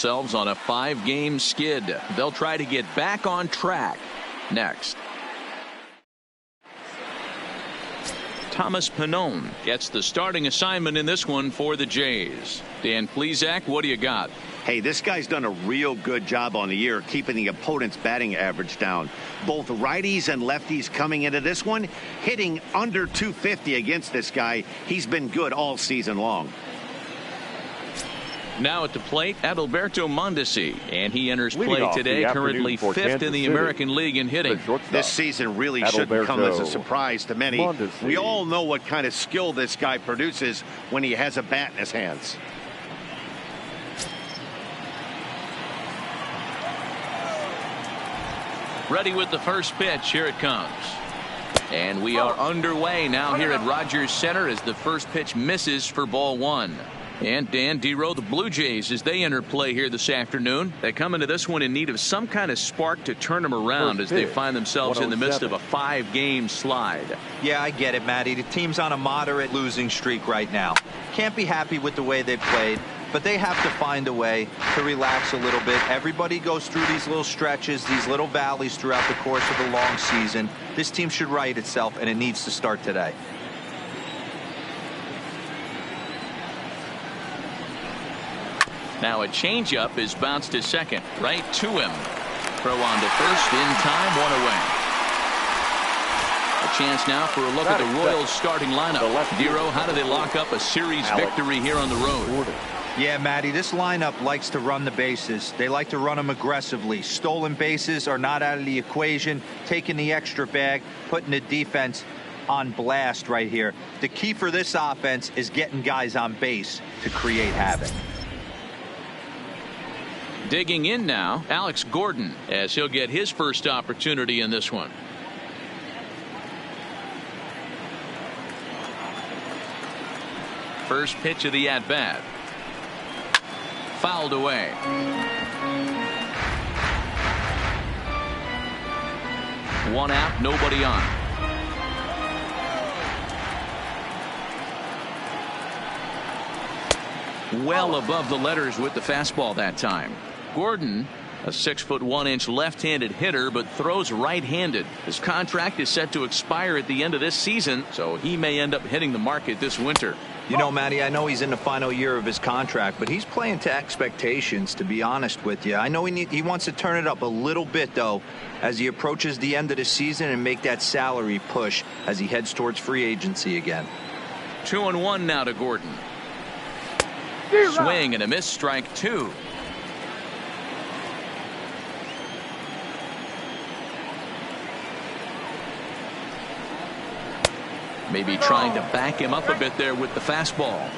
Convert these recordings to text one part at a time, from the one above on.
themselves on a 5-game skid. They'll try to get back on track next. Thomas Pannone gets the starting assignment in this one for the Jays. Dan Plesac, what do you got? Hey, this guy's done a real good job on the year keeping the opponent's batting average down. Both righties and lefties coming into this one, hitting under 250 against this guy. He's been good all season long. Now at the plate, Adalberto Mondesi, and he enters play today, currently 5th in the American League in hitting. This season really shouldn't come as a surprise to many. We all know what kind of skill this guy produces when he has a bat in his hands. Ready with the first pitch. Here it comes. And we are underway now here at Rogers Center as the first pitch misses for ball 1. And Dan Dero, the Blue Jays, as they enter play here this afternoon, they come into this one in need of some kind of spark to turn them around as they find themselves in the midst of a 5-game slide. Yeah, I get it, Matty. The team's on a moderate losing streak right now. Can't be happy with the way they played, but they have to find a way to relax a little bit. Everybody goes through these little stretches, these little valleys throughout the course of the long season. This team should right itself, and it needs to start today. Now a changeup is bounced to second, right to him. Throw on to first, in time, 1 away. A chance now for a look at the Royals starting lineup. Dero, how do they lock up a series victory here on the road? Yeah, Matty, this lineup likes to run the bases. They like to run them aggressively. Stolen bases are not out of the equation. Taking the extra bag, putting the defense on blast right here. The key for this offense is getting guys on base to create havoc. Digging in now, Alex Gordon, as he'll get his first opportunity in this one. First pitch of the at-bat. Fouled away. One out, nobody on. Well above the letters with the fastball that time. Gordon, a 6'1" left-handed hitter, but throws right-handed. His contract is set to expire at the end of this season, so he may end up hitting the market this winter. You know, Matty, I know he's in the final year of his contract, but he's playing to expectations, to be honest with you. I know he wants to turn it up a little bit, though, as he approaches the end of the season and make that salary push as he heads towards free agency again. 2-1 now to Gordon. Swing and a miss, strike 2. Maybe trying to back him up a bit there with the fastball.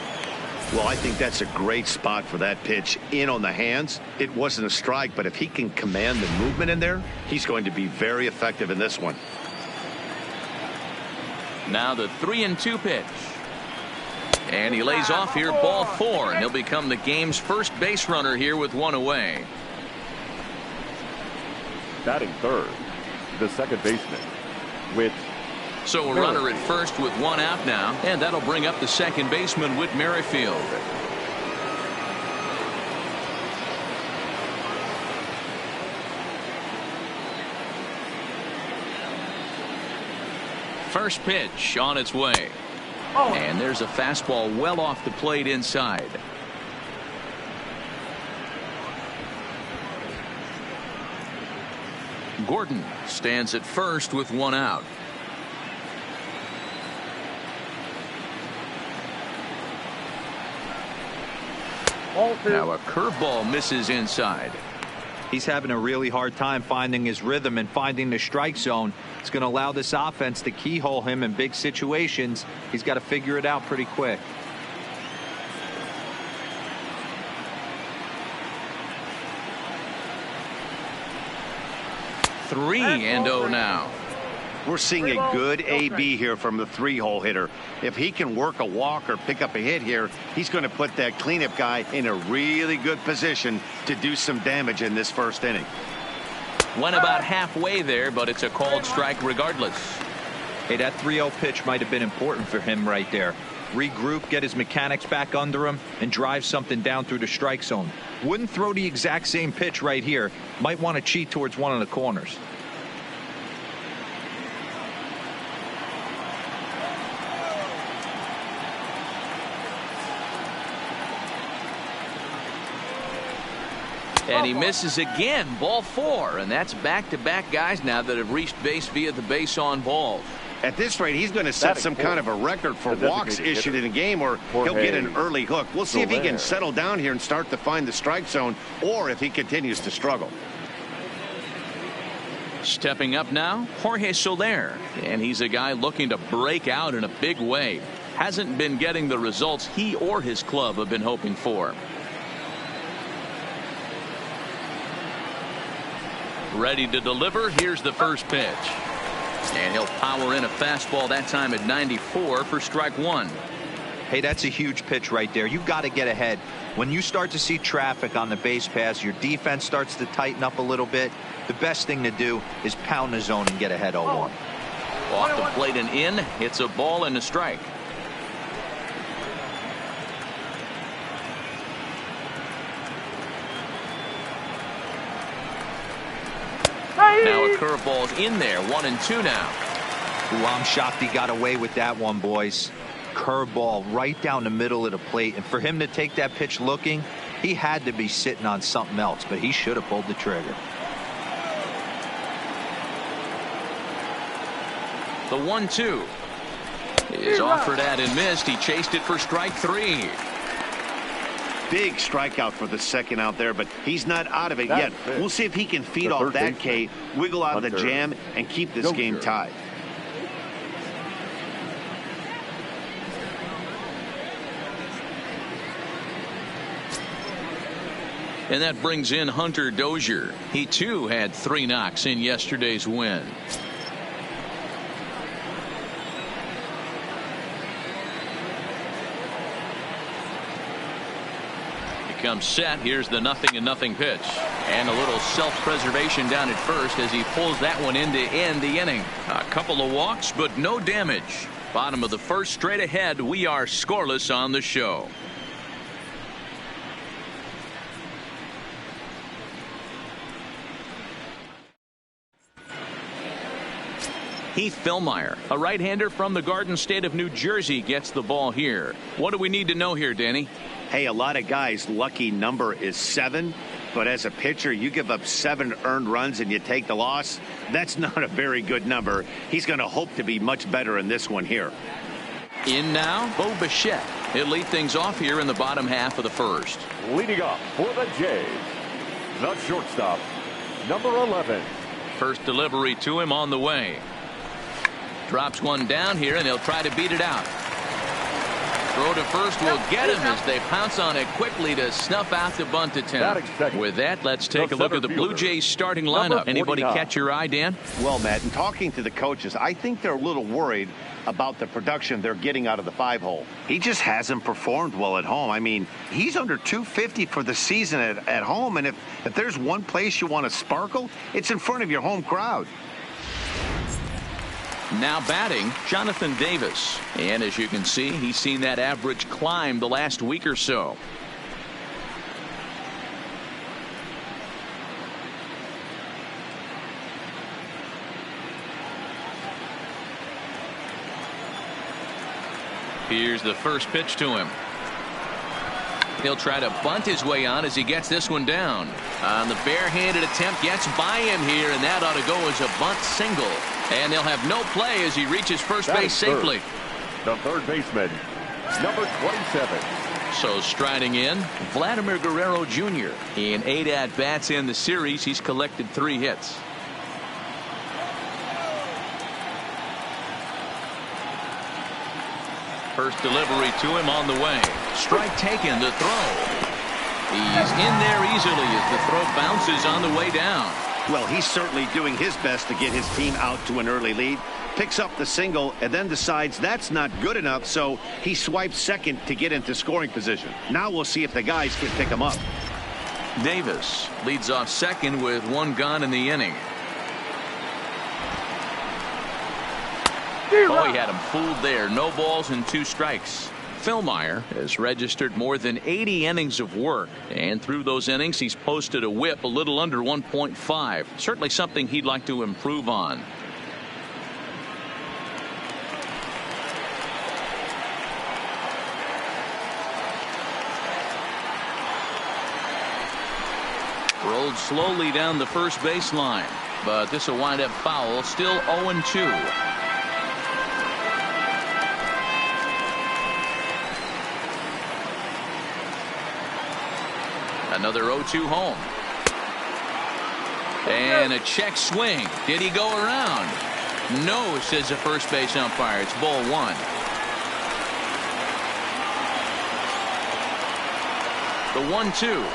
Well, I think that's a great spot for that pitch. In on the hands. It wasn't a strike, but if he can command the movement in there, he's going to be very effective in this one. Now the 3-2 pitch. And he lays off here, ball 4, and he'll become the game's first base runner here with 1 away. Batting third, the second baseman, Whit. So a runner at first with 1 out now, and that'll bring up the second baseman, Whit Merrifield. First pitch on its way. And there's a fastball well off the plate inside. Gordon stands at first with 1 out. Now a curveball misses inside. He's having a really hard time finding his rhythm and finding the strike zone. It's going to allow this offense to keyhole him in big situations. He's got to figure it out pretty quick. Three and 0 now. We're seeing a good AB here from the 3-hole hitter. If he can work a walk or pick up a hit here, he's going to put that cleanup guy in a really good position to do some damage in this first inning. Went about halfway there, but it's a called strike regardless. Hey, that 3-0 pitch might have been important for him right there. regroup, get his mechanics back under him, and drive something down through the strike zone. Wouldn't throw the exact same pitch right here. Might want to cheat towards one of the corners. And he misses again, ball 4, and that's back-to-back guys now that have reached base via the base on balls. At this rate, he's going to set some kind of a record for walks issued in a game, or he'll get an early hook. We'll see if he can settle down here and start to find the strike zone, or if he continues to struggle. Stepping up now, Jorge Soler, and he's a guy looking to break out in a big way. Hasn't been getting the results he or his club have been hoping for. Ready to deliver. Here's the first pitch. And he'll power in a fastball that time at 94 for strike 1. Hey, that's a huge pitch right there. You've got to get ahead. When you start to see traffic on the base pass, your defense starts to tighten up a little bit. The best thing to do is pound the zone and get ahead 0-1. Off the plate and in. It's a ball and a strike. Now a curveball's in there. 1-2 now. Ooh, I'm shocked he got away with that one, boys. Curveball right down the middle of the plate. And for him to take that pitch looking, he had to be sitting on something else, but he should have pulled the trigger. The 1-2 is offered at and missed. He chased it for strike 3. Big strikeout for the second out there, but he's not out of it yet. We'll see if he can feed off that K, wiggle out of the jam, and keep this game tied. And that brings in Hunter Dozier. He too had 3 knocks in yesterday's win. Comes set. Here's the 0-0 pitch, and a little self-preservation down at first as he pulls that one in to end the inning. A couple of walks, but no damage. Bottom of the first, straight ahead. We are scoreless on the show. Heath Fillmyer, a right-hander from the Garden State of New Jersey, gets the ball here. What do we need to know here, Danny? Hey, a lot of guys' lucky number is 7, but as a pitcher, you give up 7 earned runs and you take the loss. That's not a very good number. He's going to hope to be much better in this one here. In now, Bo Bichette. He'll lead things off here in the bottom half of the first. Leading off for the Jays, the shortstop, number 11. First delivery to him on the way. Drops one down here, and he'll try to beat it out. Throw to first will get him as they pounce on it quickly to snuff out the bunt attempt. With that, let's take a look at the Blue Jays starting lineup. Anybody catch your eye, Dan? Well, Matt, in talking to the coaches, I think they're a little worried about the production they're getting out of the 5-hole. He just hasn't performed well at home. I mean, he's under 250 for the season at home, and if there's one place you want to sparkle, it's in front of your home crowd. Now batting, Jonathan Davis. And as you can see, he's seen that average climb the last week or so. Here's the first pitch to him. He'll try to bunt his way on as he gets this one down. On the barehanded attempt, gets by him here, and that ought to go as a bunt single. And they'll have no play as he reaches first base safely. The third baseman, number 27. So striding in, Vladimir Guerrero Jr. In 8 at-bats in the series, he's collected 3 hits. First delivery to him on the way. Strike taken, the throw. He's in there easily as the throw bounces on the way down. Well, he's certainly doing his best to get his team out to an early lead. Picks up the single and then decides that's not good enough, so he swipes second to get into scoring position. Now we'll see if the guys can pick him up. Davis leads off second with 1 gone in the inning. Oh, he had him fooled there. No balls and 2 strikes. Philmeyer has registered more than 80 innings of work, and through those innings he's posted a whip a little under 1.5. Certainly something he'd like to improve on. Rolled slowly down the first baseline, but this will wind up foul. Still 0-2. Another 0-2 home. And a check swing. Did he go around? No, says the first base umpire. It's ball one. The 1-2.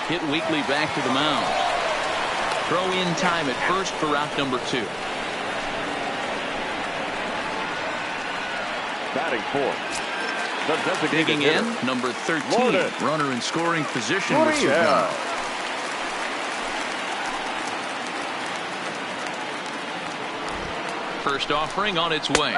Hit weakly back to the mound. Throw in time at first for out number 2. Batting fourth. Digging in, number 13. Loaded. Runner in scoring position with Sugan. First offering on its way.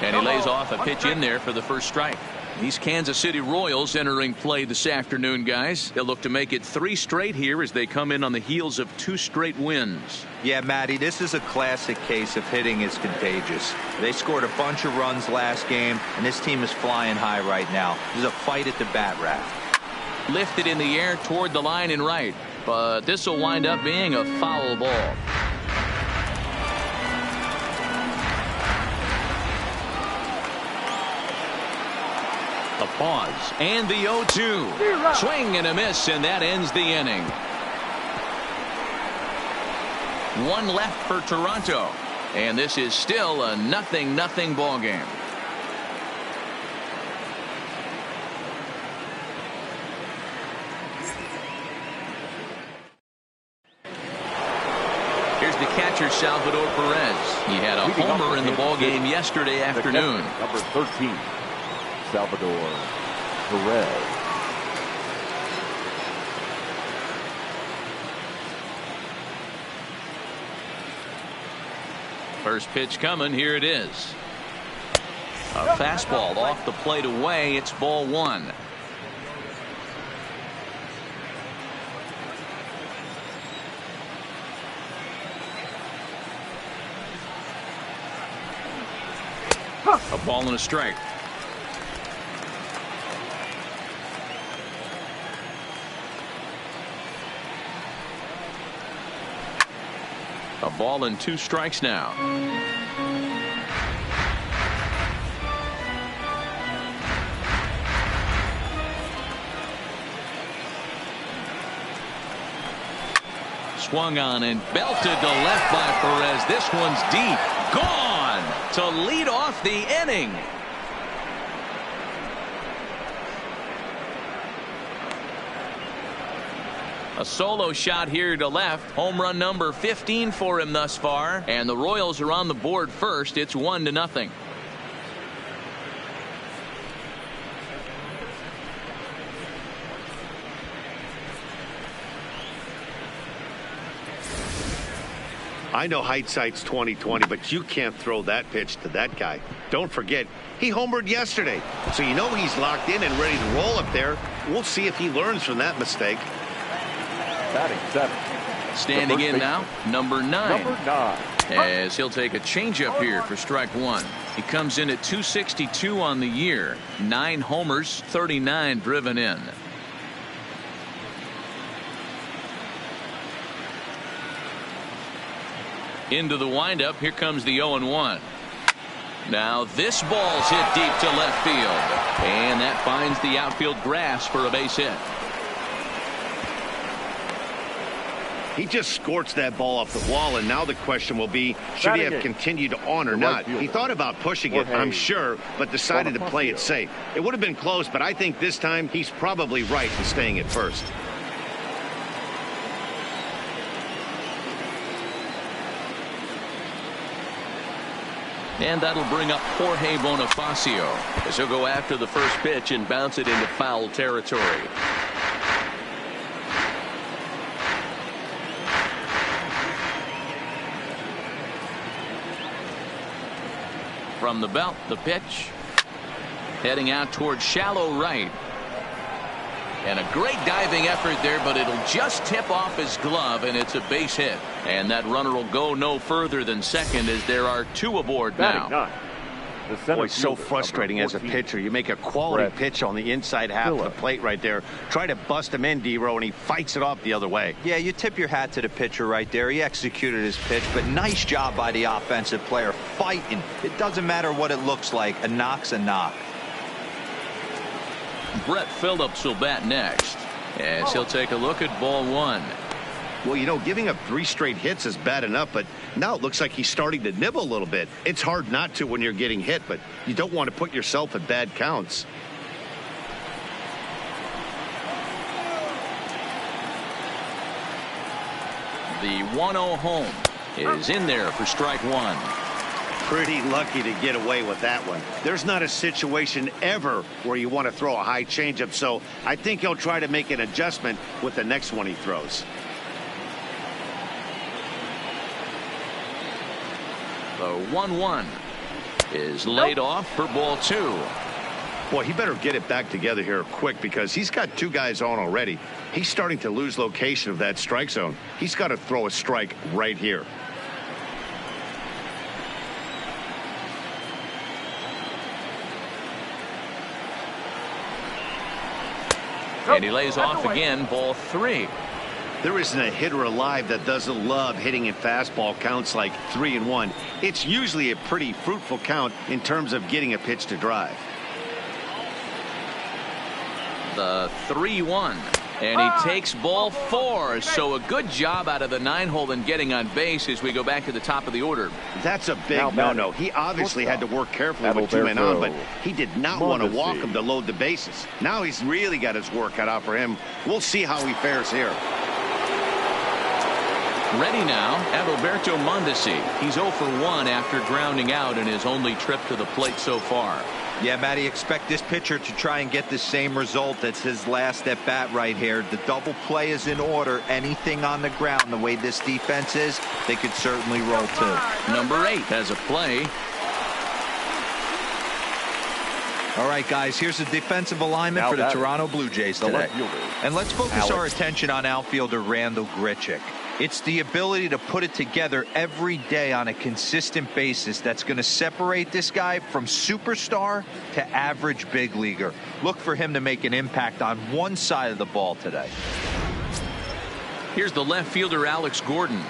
And he lays off a pitch in there for the first strike. These Kansas City Royals entering play this afternoon, guys. They'll look to make it 3 straight here as they come in on the heels of 2 straight wins. Yeah, Matty, this is a classic case of hitting is contagious. They scored a bunch of runs last game, and this team is flying high right now. There's a fight at the bat rack. Lifted in the air toward the line and right, but this will wind up being a foul ball. A pause and the 0-2. Swing and a miss, and that ends the inning. 1 left for Toronto, and this is still a 0-0 ball game. Here's the catcher, Salvador Perez. He had a homer in the ball game yesterday afternoon. Number 13. Salvador Perez. First pitch coming. Here it is. A fastball off the plate away. It's ball one. A ball and a strike. A ball and 2 strikes now. Swung on and belted to left by Perez. This one's deep. Gone to lead off the inning. A solo shot here to left. Home run number 15 for him thus far. And the Royals are on the board first. It's 1-0. I know hindsight's 20/20, but you can't throw that pitch to that guy. Don't forget, he homered yesterday. So you know he's locked in and ready to roll up there. We'll see if he learns from that mistake. Batting 7. Standing in now, number 9. Number 9. As he'll take a changeup here for strike 1. He comes in at 262 on the year. 9 homers, 39 driven in. Into the windup. Here comes the 0-1. Now this ball's hit deep to left field. And that finds the outfield grass for a base hit. He just scorched that ball off the wall, and now the question will be, should he have continued on or not? He thought about pushing it, I'm sure, but decided to play it safe. It would have been close, but I think this time he's probably right in staying at first. And that'll bring up Jorge Bonifacio as he'll go after the first pitch and bounce it into foul territory. From the belt, the pitch. Heading out towards shallow right. And a great diving effort there, but it'll just tip off his glove, and it's a base hit. And that runner will go no further than second as there are 2 aboard now. Boy, it's so frustrating as a pitcher. You make a quality pitch on the inside half of the plate right there. Try to bust him in, D-Row, and he fights it off the other way. Yeah, you tip your hat to the pitcher right there. He executed his pitch, but nice job by the offensive player fighting. It doesn't matter what it looks like. A knock's a knock. Brett Phillips will bat next as he'll take a look at ball 1. Well, you know, giving up 3 straight hits is bad enough, but now it looks like he's starting to nibble a little bit. It's hard not to when you're getting hit, but you don't want to put yourself at bad counts. The 1-0 home is in there for strike 1. Pretty lucky to get away with that one. There's not a situation ever where you want to throw a high changeup, so I think he'll try to make an adjustment with the next one he throws. The 1-1 is laid off for ball 2. Boy, he better get it back together here quick because he's got 2 guys on already. He's starting to lose location of that strike zone. He's got to throw a strike right here. And he lays off again, ball 3. There isn't a hitter alive that doesn't love hitting in fastball counts like 3-1. It's usually a pretty fruitful count in terms of getting a pitch to drive. The 3-1. And he takes ball 4. So a good job out of the 9-hole in getting on base as we go back to the top of the order. That's a big no-no. He obviously had to work carefully with 2 men on, but he did not want to walk him to load the bases. Now he's really got his work cut out for him. We'll see how he fares here. Ready now, Adalberto Mondesi. He's 0 for 1 after grounding out in his only trip to the plate so far. Yeah, Matty, expect this pitcher to try and get the same result. That's his last at bat right here. The double play is in order. Anything on the ground, the way this defense is, they could certainly roll too. Number 8 has a play. All right, guys, here's the defensive alignment for the Toronto Blue Jays today. And let's focus our attention on outfielder Randal Grichuk. It's the ability to put it together every day on a consistent basis that's going to separate this guy from superstar to average big leaguer. Look for him to make an impact on one side of the ball today. Here's the left fielder, Alex Gordon.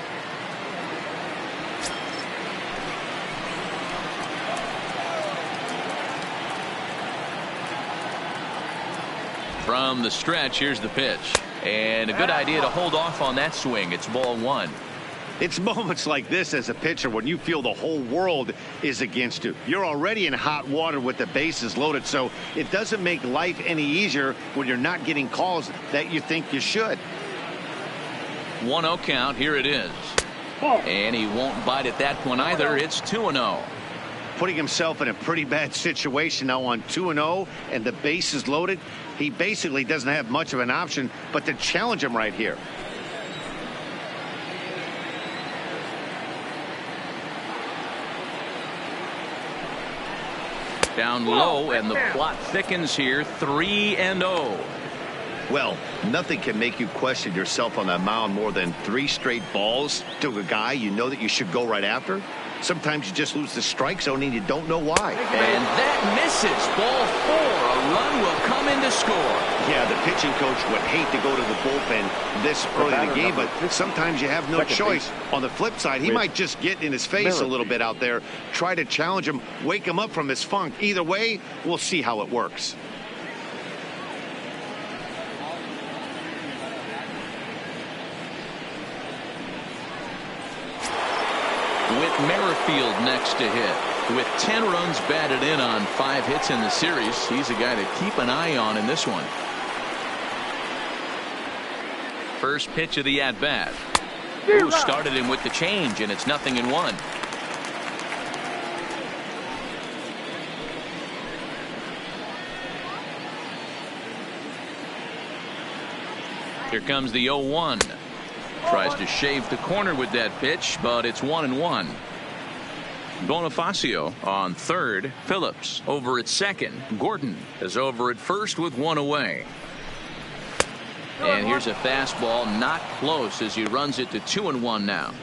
From the stretch, here's the pitch. And a good idea to hold off on that swing. It's ball 1. It's moments like this as a pitcher when you feel the whole world is against you. You're already in hot water with the bases loaded, so it doesn't make life any easier when you're not getting calls that you think you should. 1-0 count. Here it is. And he won't bite at that one either. It's 2-0. Putting himself in a pretty bad situation now on 2-0 and the bases loaded. He basically doesn't have much of an option but to challenge him right here. Down low, and the plot thickens here. 3-0. Well, nothing can make you question yourself on that mound more than 3 straight balls to a guy you know that you should go right after. Sometimes you just lose the strike zone and you don't know why. And that misses. Ball 4. A run will come in to score. Yeah, the pitching coach would hate to go to the bullpen this early in the game, but sometimes you have no choice. On the flip side, he might just get in his face a little bit out there, try to challenge him, wake him up from his funk. Either way, we'll see how it works. With Merrifield next to hit. With 10 runs batted in on 5 hits in the series, he's a guy to keep an eye on in this one. First pitch of the at-bat. Who started him with the change, and it's 0-1. Here comes the 0-1. Tries to shave the corner with that pitch, but it's 1-1. Bonifacio on third. Phillips over at second. Gordon is over at first with one away. And here's a fastball not close as he runs it to 2-1 now.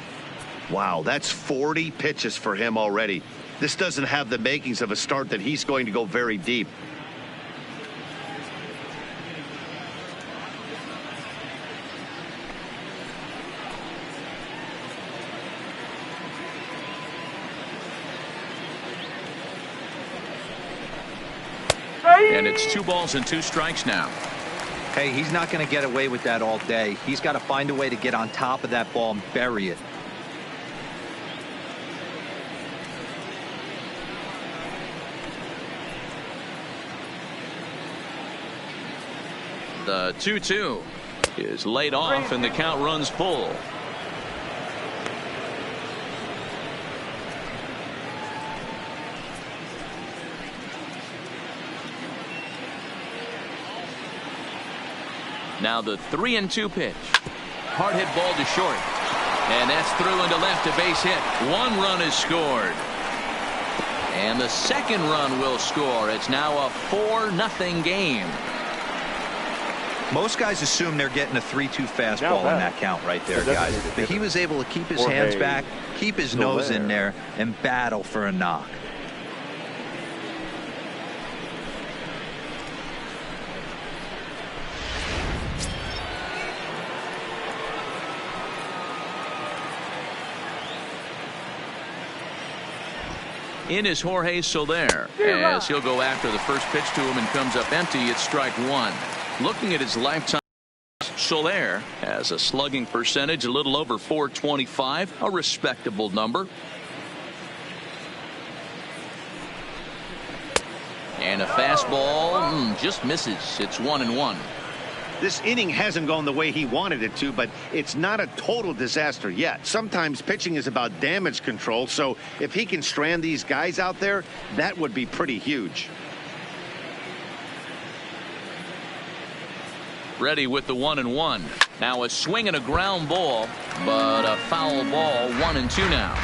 Wow, that's 40 pitches for him already. This doesn't have the makings of a start that he's going to go very deep. And it's 2 balls and 2 strikes now. Hey, he's not going to get away with that all day. He's got to find a way to get on top of that ball and bury it. The 2-2 is laid off and the count runs full. Now the 3-2 pitch. Hard hit ball to short. And that's through into left, a base hit. 1 run is scored. And the second run will score. It's now a 4-0 game. Most guys assume they're getting a 3-2 fastball in that count right there, guys. But he was able to keep his hands back, keep his nose in there, and battle for a knock. In is Jorge Soler as he'll go after the first pitch to him and comes up empty. It's strike 1. Looking at his lifetime, Soler has a slugging percentage a little over .425, a respectable number. And a fastball just misses. It's 1-1. This inning hasn't gone the way he wanted it to, but it's not a total disaster yet. Sometimes pitching is about damage control, so if he can strand these guys out there, that would be pretty huge. Ready with the 1-1. Now a swing and a ground ball, but a foul ball. 1-2 now.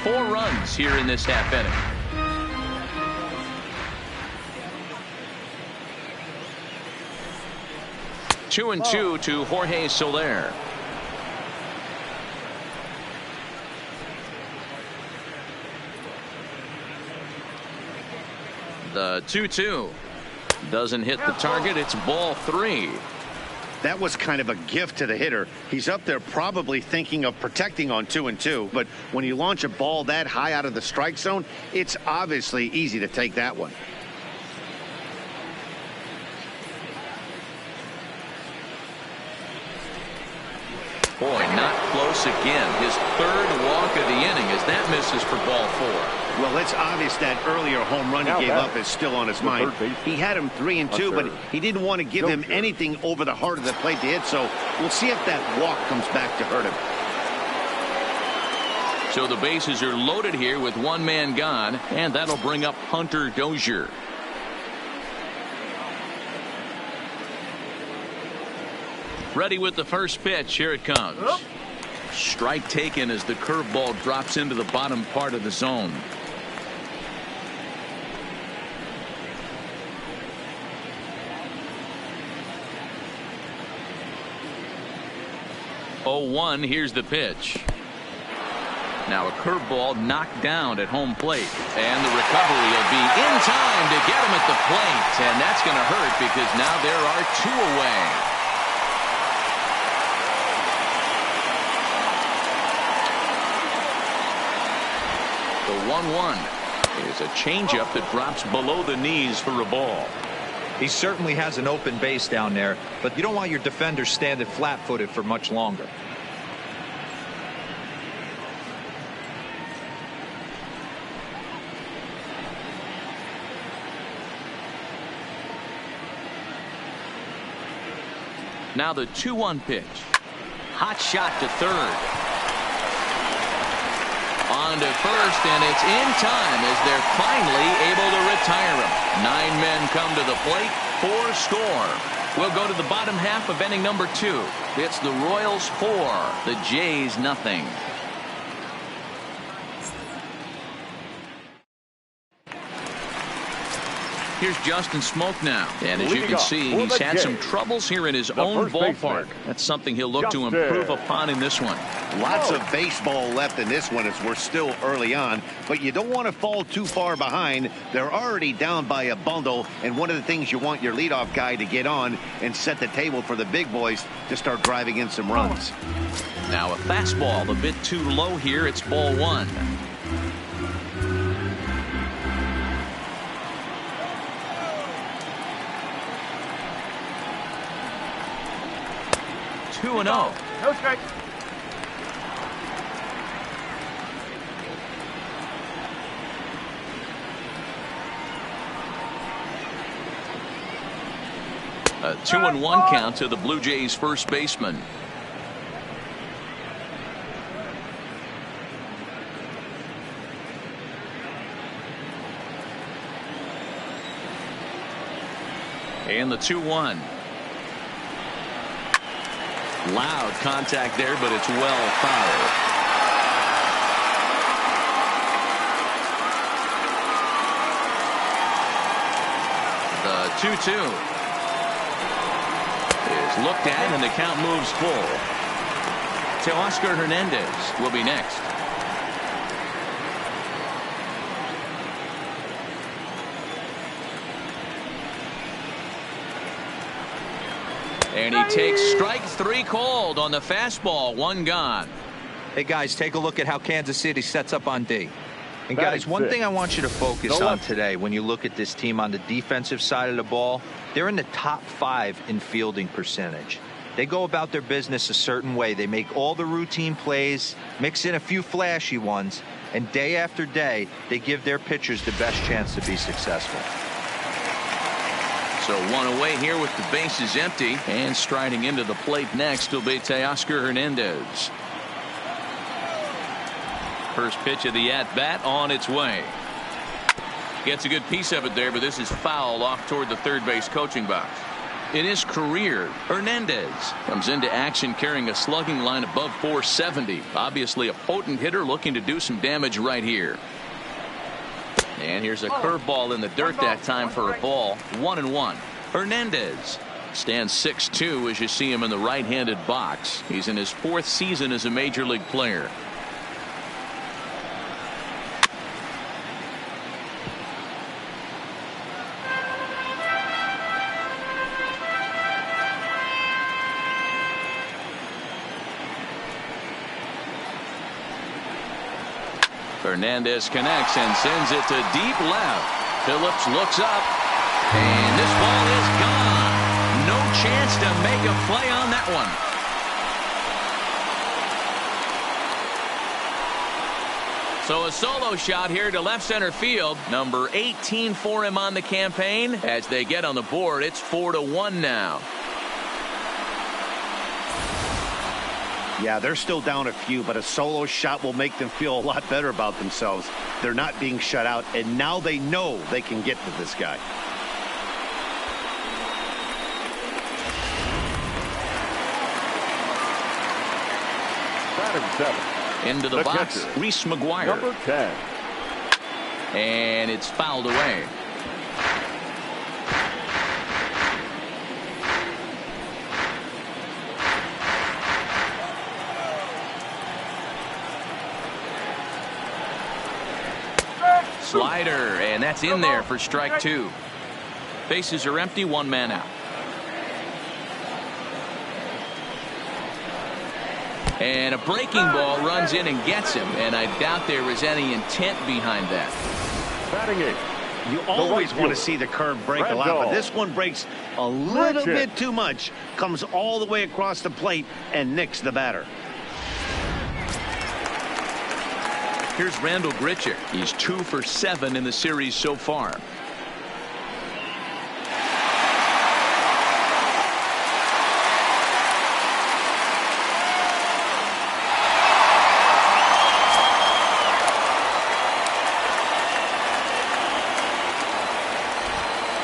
4 runs here in this half inning. Two and 2 to Jorge Soler. The 2-2 doesn't hit the target. It's ball 3. That was kind of a gift to the hitter. He's up there probably thinking of protecting on 2-2, but when you launch a ball that high out of the strike zone, it's obviously easy to take that one. Boy, not close again. His 3rd walk of the inning as that misses for ball 4. Well, it's obvious that earlier home run he gave up is still on his mind. He had him 3-2, but he didn't want to give him anything over the heart of the plate to hit, so we'll see if that walk comes back to hurt him. So the bases are loaded here with 1 man gone, and that'll bring up Hunter Dozier. Ready with the first pitch. Here it comes. Strike taken as the curveball drops into the bottom part of the zone. Oh, 1. Here's the pitch. Now a curveball knocked down at home plate, and the recovery will be in time to get him at the plate, and that's going to hurt because now there are 2 away. The 1-1 is a changeup that drops below the knees for a ball. He certainly has an open base down there, but you don't want your defender standing flat-footed for much longer. Now the 2-1 pitch. Hot shot to third. On to first, and it's in time as they're finally able to retire him. 9 men come to the plate, 4 score. We'll go to the bottom half of inning number 2. It's the Royals 4, the Jays nothing. Here's Justin Smoke now. And as you Leading can off see, for he's the had some Jays, troubles here in his the own first ballpark. baseman, That's something he'll look to Justin. improve upon in this one. Lots of baseball left in this one as we're still early on, but you don't want to fall too far behind. They're already down by a bundle, and one of the things you want your leadoff guy to get on and set the table for the big boys to start driving in some runs. Now a fastball a bit too low here. It's ball one. Two and oh. No strike. A 2-1 count to the Blue Jays first baseman. And the 2-1. Loud contact there, but it's well fouled. The 2-2 is looked at, and the count moves full. Teoscar Hernandez will be next. And he takes strike three called on the fastball. One gone. Hey, guys, take a look at how Kansas City sets up on D. And, guys, Batting one six. thing I want you to focus on today when you look at this team on the defensive side of the ball, they're in the top 5 in fielding percentage. They go about their business a certain way. They make all the routine plays, mix in a few flashy ones, and day after day, they give their pitchers the best chance to be successful. So one away here with the bases empty, and striding into the plate next will be Teoscar Hernandez. First pitch of the at-bat on its way. Gets a good piece of it there, but this is foul off toward the third base coaching box. In his career, Hernandez comes into action carrying a slugging line above 470. Obviously a potent hitter looking to do some damage right here. And here's a curveball in the dirt that time for a ball. 1-1. Hernandez stands 6'2" as you see him in the right-handed box. He's in his 4th season as a major league player. Hernandez connects and sends it to deep left. Phillips looks up, and this ball is gone. No chance to make a play on that one. So a solo shot here to left center field. Number 18 for him on the campaign. As they get on the board, it's 4-1 now. Yeah, they're still down a few, but a solo shot will make them feel a lot better about themselves. They're not being shut out, and now they know they can get to this guy. Batting 7. Into the box, catcher, Reese McGuire. Number 10. And it's fouled away. Slider, and that's in there for strike 2. Bases are empty, 1 man out. And a breaking ball runs in and gets him, and I doubt there was any intent behind that. Batting 8. You always want to see the curve break a lot, but this one breaks a little bit too much. Comes all the way across the plate and nicks the batter. Here's Randall Grichuk. He's 2 for 7 in the series so far.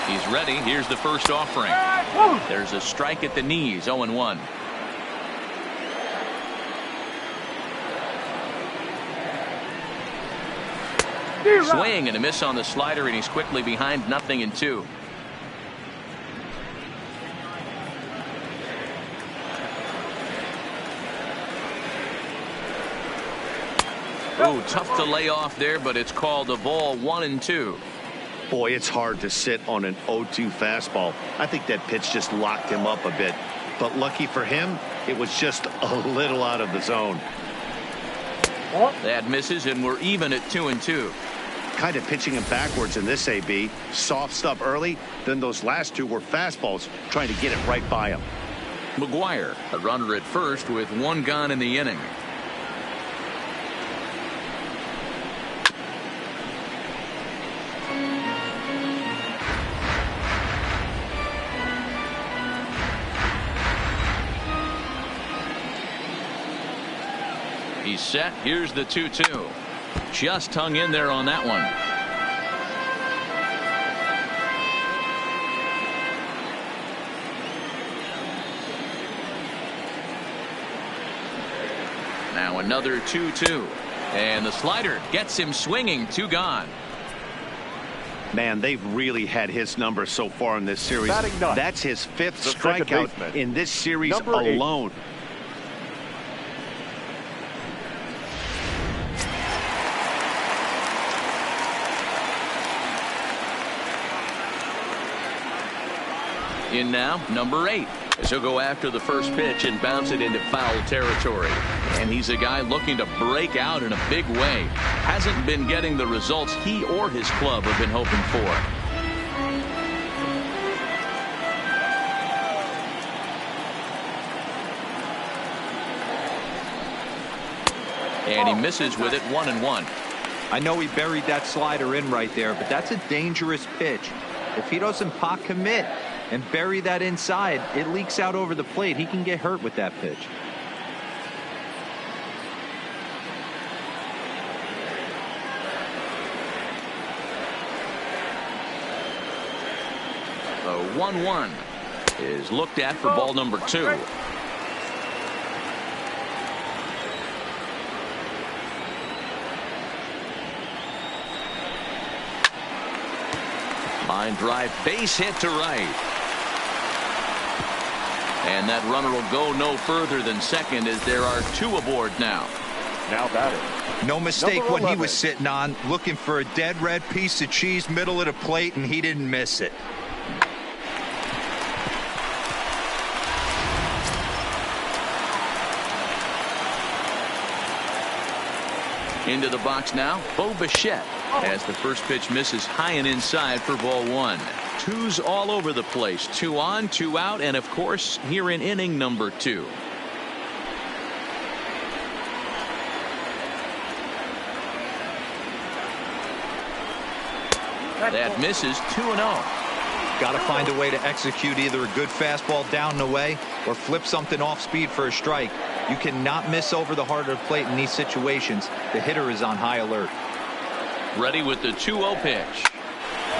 He's ready. Here's the first offering. There's a strike at the knees. 0-1. Swing and a miss on the slider, and he's quickly behind 0-2. Oh, tough to lay off there, but it's called a ball. 1-2. Boy, it's hard to sit on an 0-2 fastball. I think that pitch just locked him up a bit. But lucky for him, it was just a little out of the zone. That misses, and we're even at 2-2. Kind of pitching him backwards in this AB. Soft stuff early, then those last two were fastballs trying to get it right by him. McGuire, a runner at first with one gone in the inning. He's set. Here's the 2-2. Just hung in there on that one. Now another 2-2. And the slider gets him swinging. 2 gone. Man, they've really had his number so far in this series. That's his 5th strikeout in this series alone. In now, number 8. As he'll go after the first pitch and bounce it into foul territory. And he's a guy looking to break out in a big way. Hasn't been getting the results he or his club have been hoping for. And he misses with it. 1-1. I know he buried that slider in right there, but that's a dangerous pitch. If he doesn't pot commit and bury that inside, it leaks out over the plate. He can get hurt with that pitch. The 1-1 is looked at for ball number 2. Line drive, base hit to right. And that runner will go no further than second as there are 2 aboard now. Now batting. No mistake what he was sitting on, looking for a dead red piece of cheese middle of the plate, and he didn't miss it. Into the box now, Bo Bichette, as the first pitch misses high and inside for ball 1. 2s all over the place. 2 on, 2 out, and of course here in inning number 2. That misses. 2-0. Got to find a way to execute either a good fastball down and away or flip something off speed for a strike. You cannot miss over the heart of the plate in these situations. The hitter is on high alert. Ready with the 2-0 pitch.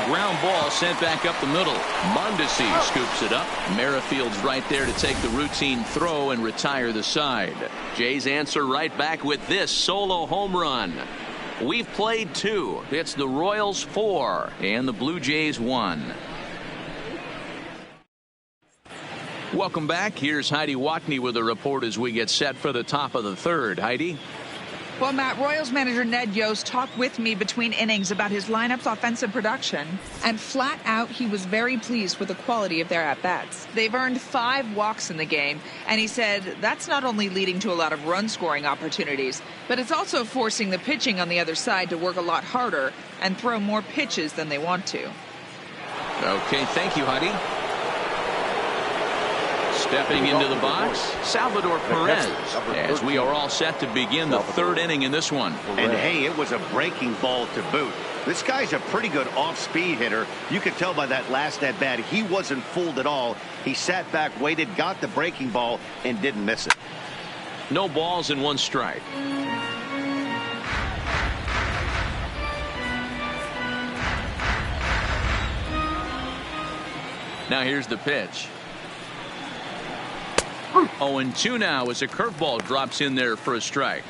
Ground ball sent back up the middle. Mondesi scoops it up. Merrifield's right there to take the routine throw and retire the side. Jays answer right back with this solo home run. We've played 2. It's the Royals 4 and the Blue Jays 1. Welcome back. Here's Heidi Watney with a report as we get set for the top of the 3rd. Heidi? Well, Matt, Royals manager Ned Yost talked with me between innings about his lineup's offensive production, and flat out, he was very pleased with the quality of their at-bats. They've earned 5 walks in the game, and he said that's not only leading to a lot of run-scoring opportunities, but it's also forcing the pitching on the other side to work a lot harder and throw more pitches than they want to. Okay, thank you, Heidi. Stepping into the box, Salvador Perez, as we are all set to begin the 3rd inning in this one. And hey, it was a breaking ball to boot. This guy's a pretty good off-speed hitter. You could tell by that last at-bat he wasn't fooled at all. He sat back, waited, got the breaking ball, and didn't miss it. No balls and 1 strike. Now here's the pitch. 0-2 now as a curveball drops in there for a strike.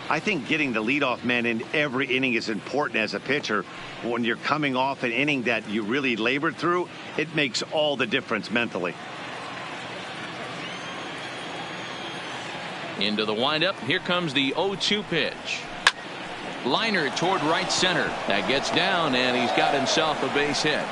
I think getting the leadoff man in every inning is important as a pitcher. When you're coming off an inning that you really labored through, it makes all the difference mentally. Into the windup. Here comes the 0-2 pitch. Liner toward right center. That gets down, and he's got himself a base hit.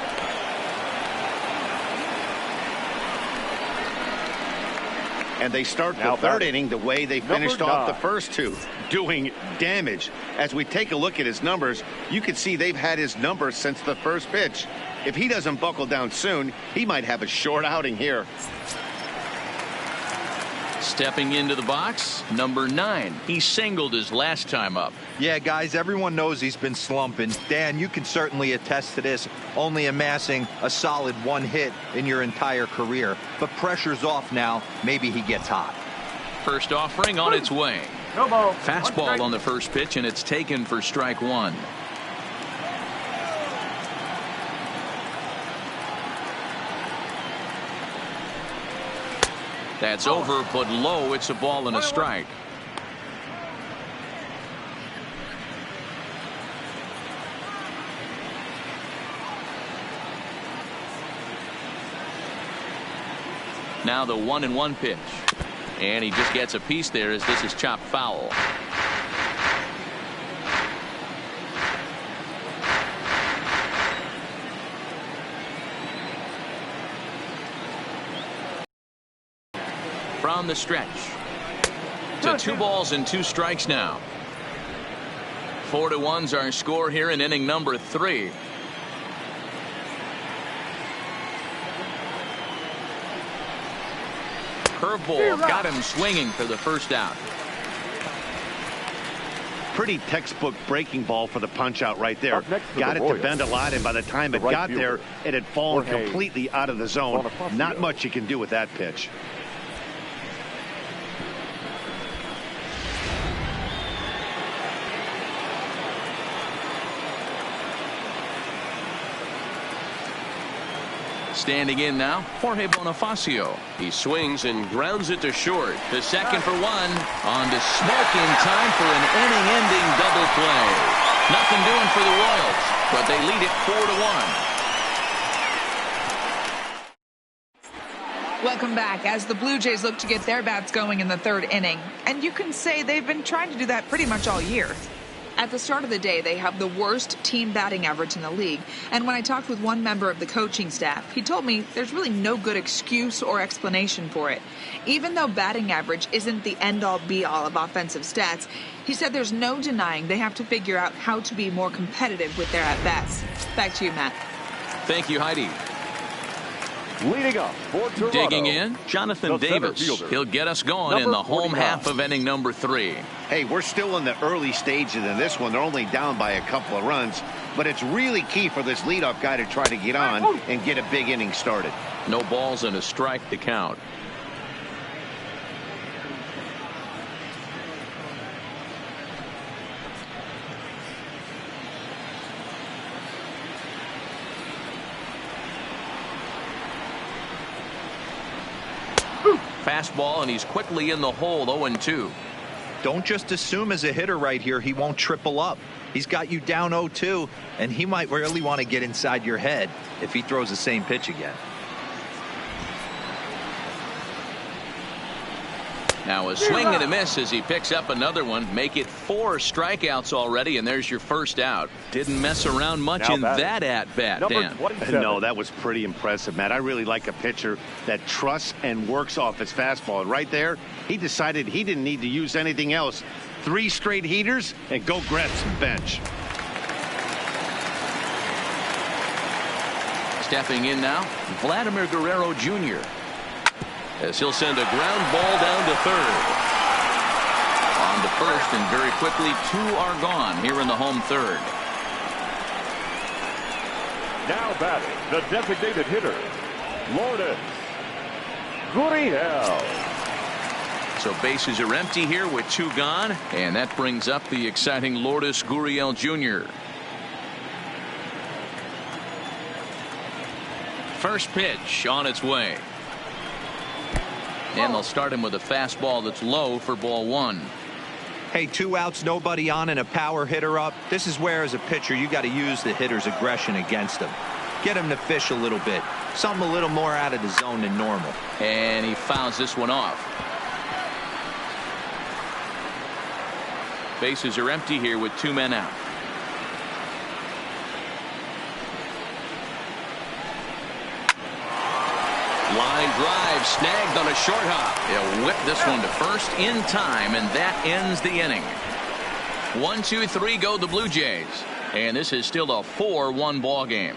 And they start the third inning the way they finished off the first two, doing damage. As we take a look at his numbers, you can see they've had his numbers since the first pitch. If he doesn't buckle down soon, he might have a short outing here. Stepping into the box, number 9. He singled his last time up. Yeah, guys, everyone knows he's been slumping. Dan, you can certainly attest to this, only amassing a solid 1 hit in your entire career. But pressure's off now. Maybe he gets hot. First offering on its way. No ball. Fastball on the first pitch, and it's taken for strike 1. That's over, but low. It's a ball and a strike. Now the 1-1 pitch. And he just gets a piece there as this is chopped foul. From the stretch to 2 balls and 2 strikes now. 4-1's our score here in inning number 3. Curveball got him swinging for the first out. Pretty textbook breaking ball for the punch out right there. Got it to bend a lot, and by the time it got there, it had fallen completely out of the zone. Not much you can do with that pitch. Standing in now, Jorge Bonifacio. He swings and grounds it to short. The second for 1. On to Smoke in time for an inning-ending double play. Nothing doing for the Royals, but they lead it 4-1. Welcome back as the Blue Jays look to get their bats going in the 3rd inning. And you can say they've been trying to do that pretty much all year. At the start of the day, they have the worst team batting average in the league. And when I talked with one member of the coaching staff, he told me there's really no good excuse or explanation for it. Even though batting average isn't the end-all be-all of offensive stats, he said there's no denying they have to figure out how to be more competitive with their at-bats. Back to you, Matt. Thank you, Heidi. Leading up for Toronto, digging in, Jonathan Davis. He'll get us going in the home half of inning number 3. Hey, we're still in the early stages in this one. They're only down by a couple of runs, but it's really key for this leadoff guy to try to get on and get a big inning started. No balls and a strike to count. Fastball, and he's quickly in the hole. 0-2. Don't just assume as a hitter right here he won't triple up. He's got you down 0-2, and he might really want to get inside your head if he throws the same pitch again. Now a swing and a miss as he picks up another one. Make it 4 strikeouts already, and there's your first out. Didn't mess around much in that at-bat, Dan. No, that was pretty impressive, Matt. I really like a pitcher that trusts and works off his fastball. And right there, he decided he didn't need to use anything else. 3 straight heaters and go grab some bench. Stepping in now, Vladimir Guerrero Jr. as he'll send a ground ball down to third. On to first, and very quickly 2 are gone here in the home third. Now batting, the designated hitter, Lourdes Gurriel. So bases are empty here with 2 gone, and that brings up the exciting Lourdes Gurriel Jr. First pitch on its way. And they'll start him with a fastball that's low for ball 1. Hey, 2 outs, nobody on, and a power hitter up. This is where, as a pitcher, you got to use the hitter's aggression against him. Get him to fish a little bit. Something a little more out of the zone than normal. And he fouls this one off. Bases are empty here with 2 men out. Line drive snagged on a short hop. He'll whip this one to first in time, and that ends the inning. 1-2-3 go the Blue Jays, and this is still a 4-1 ball game.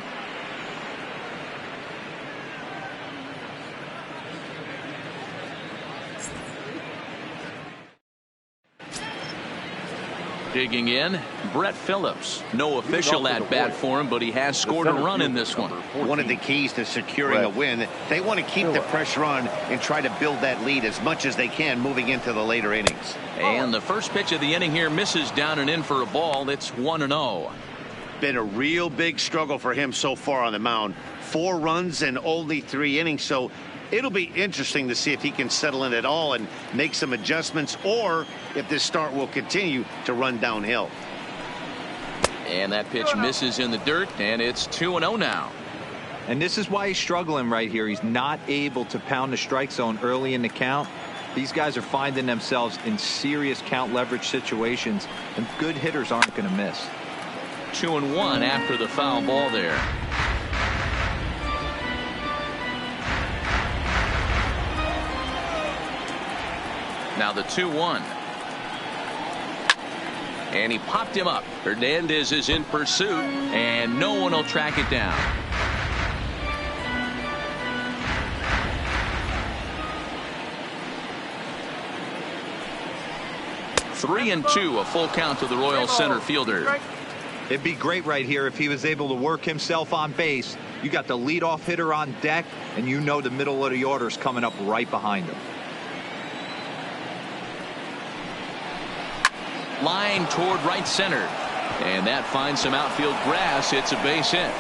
Digging in, Brett Phillips. No official at bat for him, but he has scored a run in this one. One of the keys to securing a win, they want to keep the pressure on and try to build that lead as much as they can moving into the later innings. And the first pitch of the inning here misses down and in for a ball. It's 1-0. Been a real big struggle for him so far on the mound. 4 runs and only 3 innings, so it'll be interesting to see if he can settle in at all and make some adjustments, or if this start will continue to run downhill. And that pitch misses in the dirt, and it's 2-0 now. And this is why he's struggling right here. He's not able to pound the strike zone early in the count. These guys are finding themselves in serious count leverage situations, and good hitters aren't going to miss. 2-1 after the foul ball there. Now the 2-1. And he popped him up. Hernandez is in pursuit, and no one will track it down. Three and 2, a full count to the Royals center fielder. It'd be great right here if he was able to work himself on base. You got the leadoff hitter on deck, and you know the middle of the order is coming up right behind him. Line toward right center, and that finds some outfield grass. It's a base hit.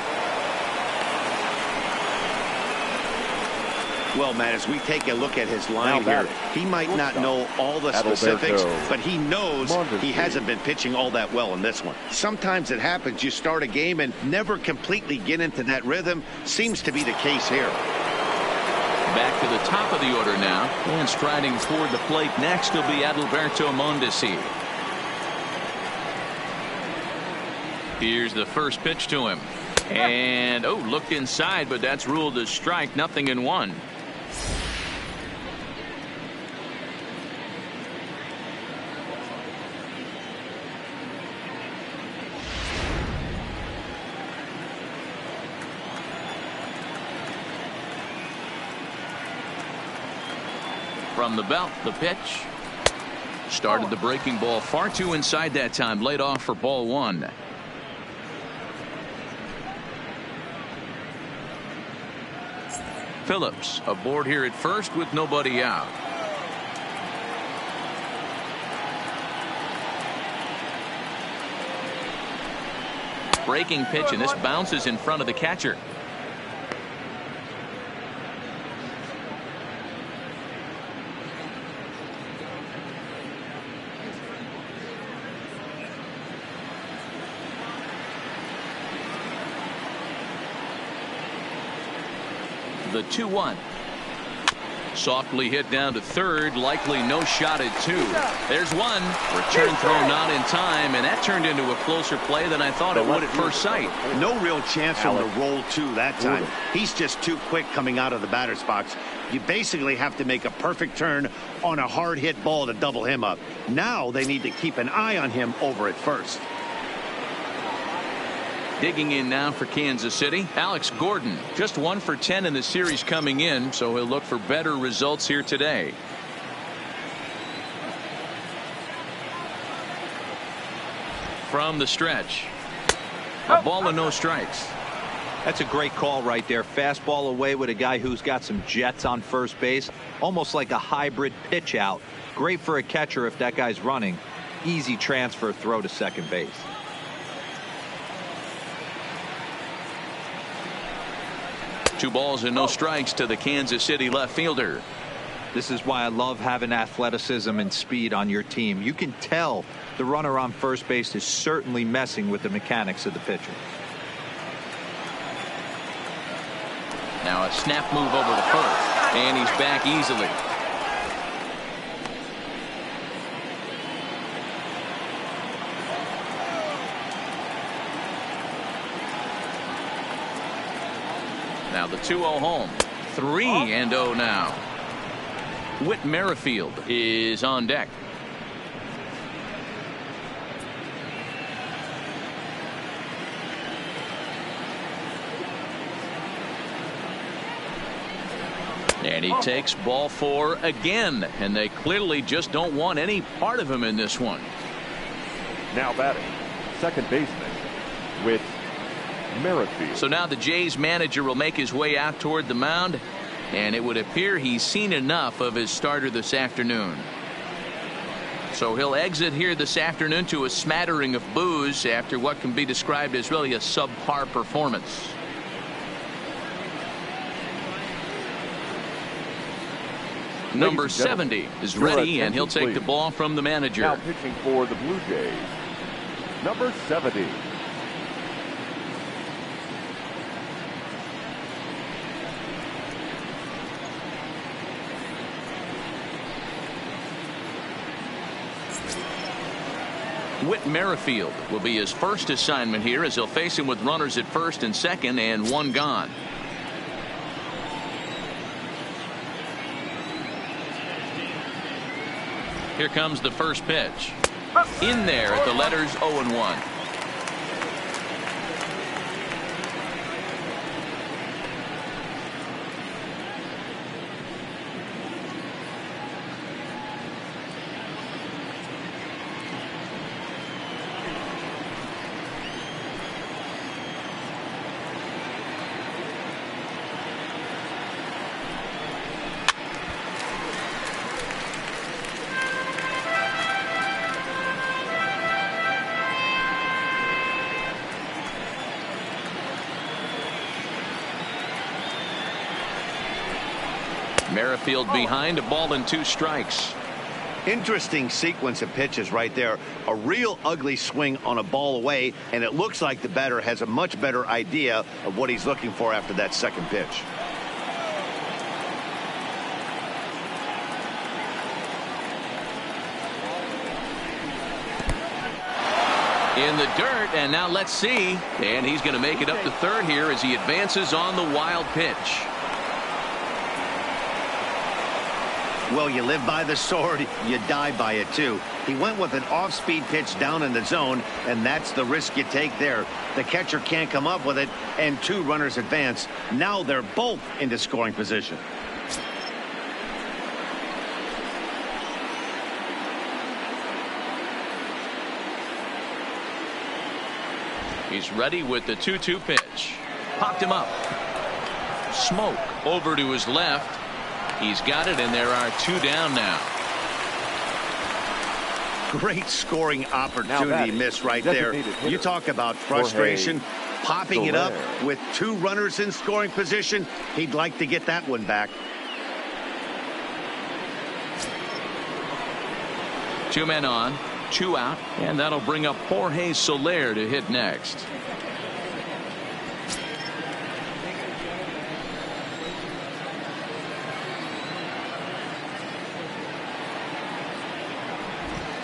Well, Matt, as we take a look at his line here, he might not know all the specifics, but he knows he hasn't been pitching all that well in this one. Sometimes it happens. You start a game and never completely get into that rhythm. Seems to be the case here. Back to the top of the order now, and striding toward the plate next will be Adalberto Mondesi. Here's the first pitch to him, and looked inside, but that's ruled a strike. 0-1. From the belt, the pitch. Started the breaking ball far too inside that time. Laid off for ball 1. Phillips aboard here at first with nobody out. Breaking pitch, and this bounces in front of the catcher. The 2-1. Softly hit down to third. Likely no shot at 2. There's one. Return throw not in time, and that turned into a closer play than I thought it would at first sight. No real chance for him to roll 2 that time. He's just too quick coming out of the batter's box. You basically have to make a perfect turn on a hard hit ball to double him up. Now they need to keep an eye on him over at first. Digging in now for Kansas City, Alex Gordon. Just 1 for 10 in the series coming in, so he'll look for better results here today. From the stretch, a ball and no strikes. That's a great call right there. Fastball away with a guy who's got some jets on first base, almost like a hybrid pitch out. Great for a catcher if that guy's running. Easy transfer throw to second base. Two balls and no strikes to the Kansas City left fielder. This is why I love having athleticism and speed on your team. You can tell the runner on first base is certainly messing with the mechanics of the pitcher. Now a snap move over to first, and he's back easily. Now the 2-0 home. 3-0 now. Whit Merrifield is on deck. And he takes ball 4 again, and they clearly just don't want any part of him in this one. Now batting, second baseman, Whit Merrifield. So now the Jays manager will make his way out toward the mound, and it would appear he's seen enough of his starter this afternoon. So he'll exit here this afternoon to a smattering of boos after what can be described as really a subpar performance. Number 70 is ready, and he'll take the ball from the manager. Now pitching for the Blue Jays, number 70. Whit Merrifield will be his first assignment here as he'll face him with runners at first and second and 1 gone. Here comes the first pitch. In there at the letters 0-1. Merrifield behind, a ball and 2 strikes. Interesting sequence of pitches right there. A real ugly swing on a ball away, and it looks like the batter has a much better idea of what he's looking for after that second pitch. In the dirt, and now let's see. And he's going to make it up to third here as he advances on the wild pitch. Well, you live by the sword, you die by it too. He went with an off-speed pitch down in the zone, and that's the risk you take there. The catcher can't come up with it, and 2 runners advance. Now they're both into scoring position. He's ready with the 2-2 pitch. Popped him up. Smoke over to his left. He's got it, and there are 2 down now. Great scoring opportunity miss right there. You talk about frustration, popping it up with 2 runners in scoring position. He'd like to get that one back. 2 men on, 2 out, and that'll bring up Jorge Soler to hit next.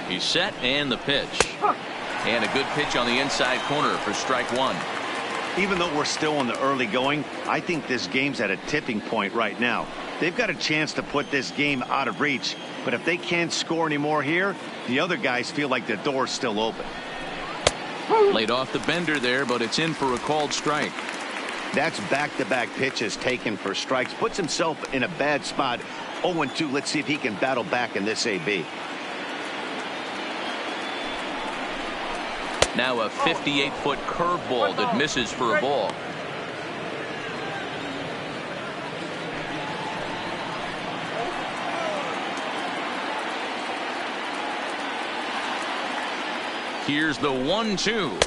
He's set, and the pitch. And a good pitch on the inside corner for strike 1. Even though we're still in the early going, I think this game's at a tipping point right now. They've got a chance to put this game out of reach, but if they can't score anymore here, the other guys feel like the door's still open. Laid off the bender there, but it's in for a called strike. That's back-to-back pitches taken for strikes. Puts himself in a bad spot. 0-2. Let's see if he can battle back in this AB. Now a 58-foot curveball that misses for a ball. Here's the 1-2.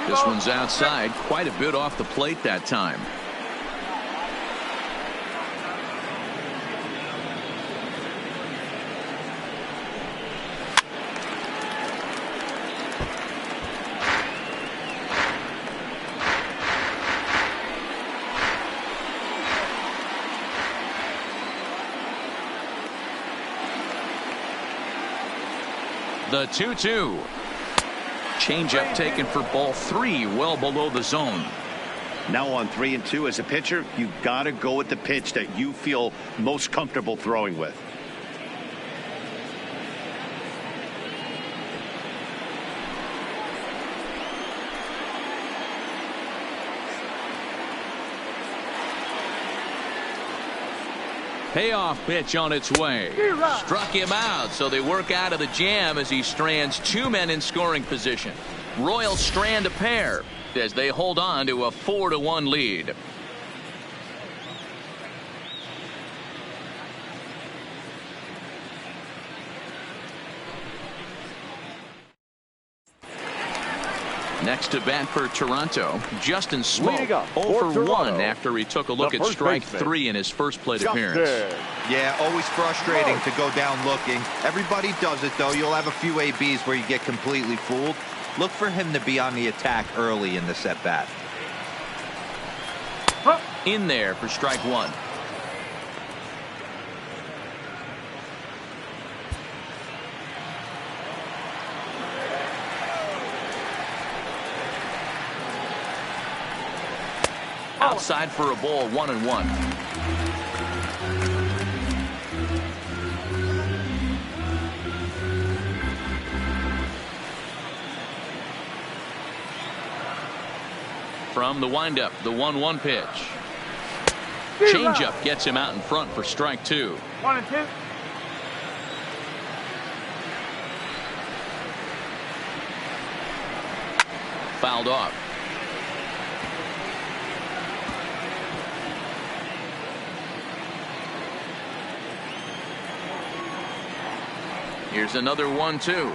This one's outside, quite a bit off the plate that time. The 2-2. Changeup taken for ball 3, well below the zone. Now on 3-2 as a pitcher, you got to go with the pitch that you feel most comfortable throwing with. Payoff pitch on its way. Struck him out, so they work out of the jam as he strands 2 men in scoring position. Royals strand a pair as they hold on to a 4-1 lead. Next to bat for Toronto, Justin Smoke 0 for 1 after he took a look at strike 3 in his first plate appearance. Yeah, always frustrating to go down looking. Everybody does it, though. You'll have a few ABs where you get completely fooled. Look for him to be on the attack early in this at bat. In there for strike 1. Outside for a ball, 1-1. From the windup, the 1-1 pitch. Changeup gets him out in front for strike 2. 1-2. Fouled off. Here's another 1-2.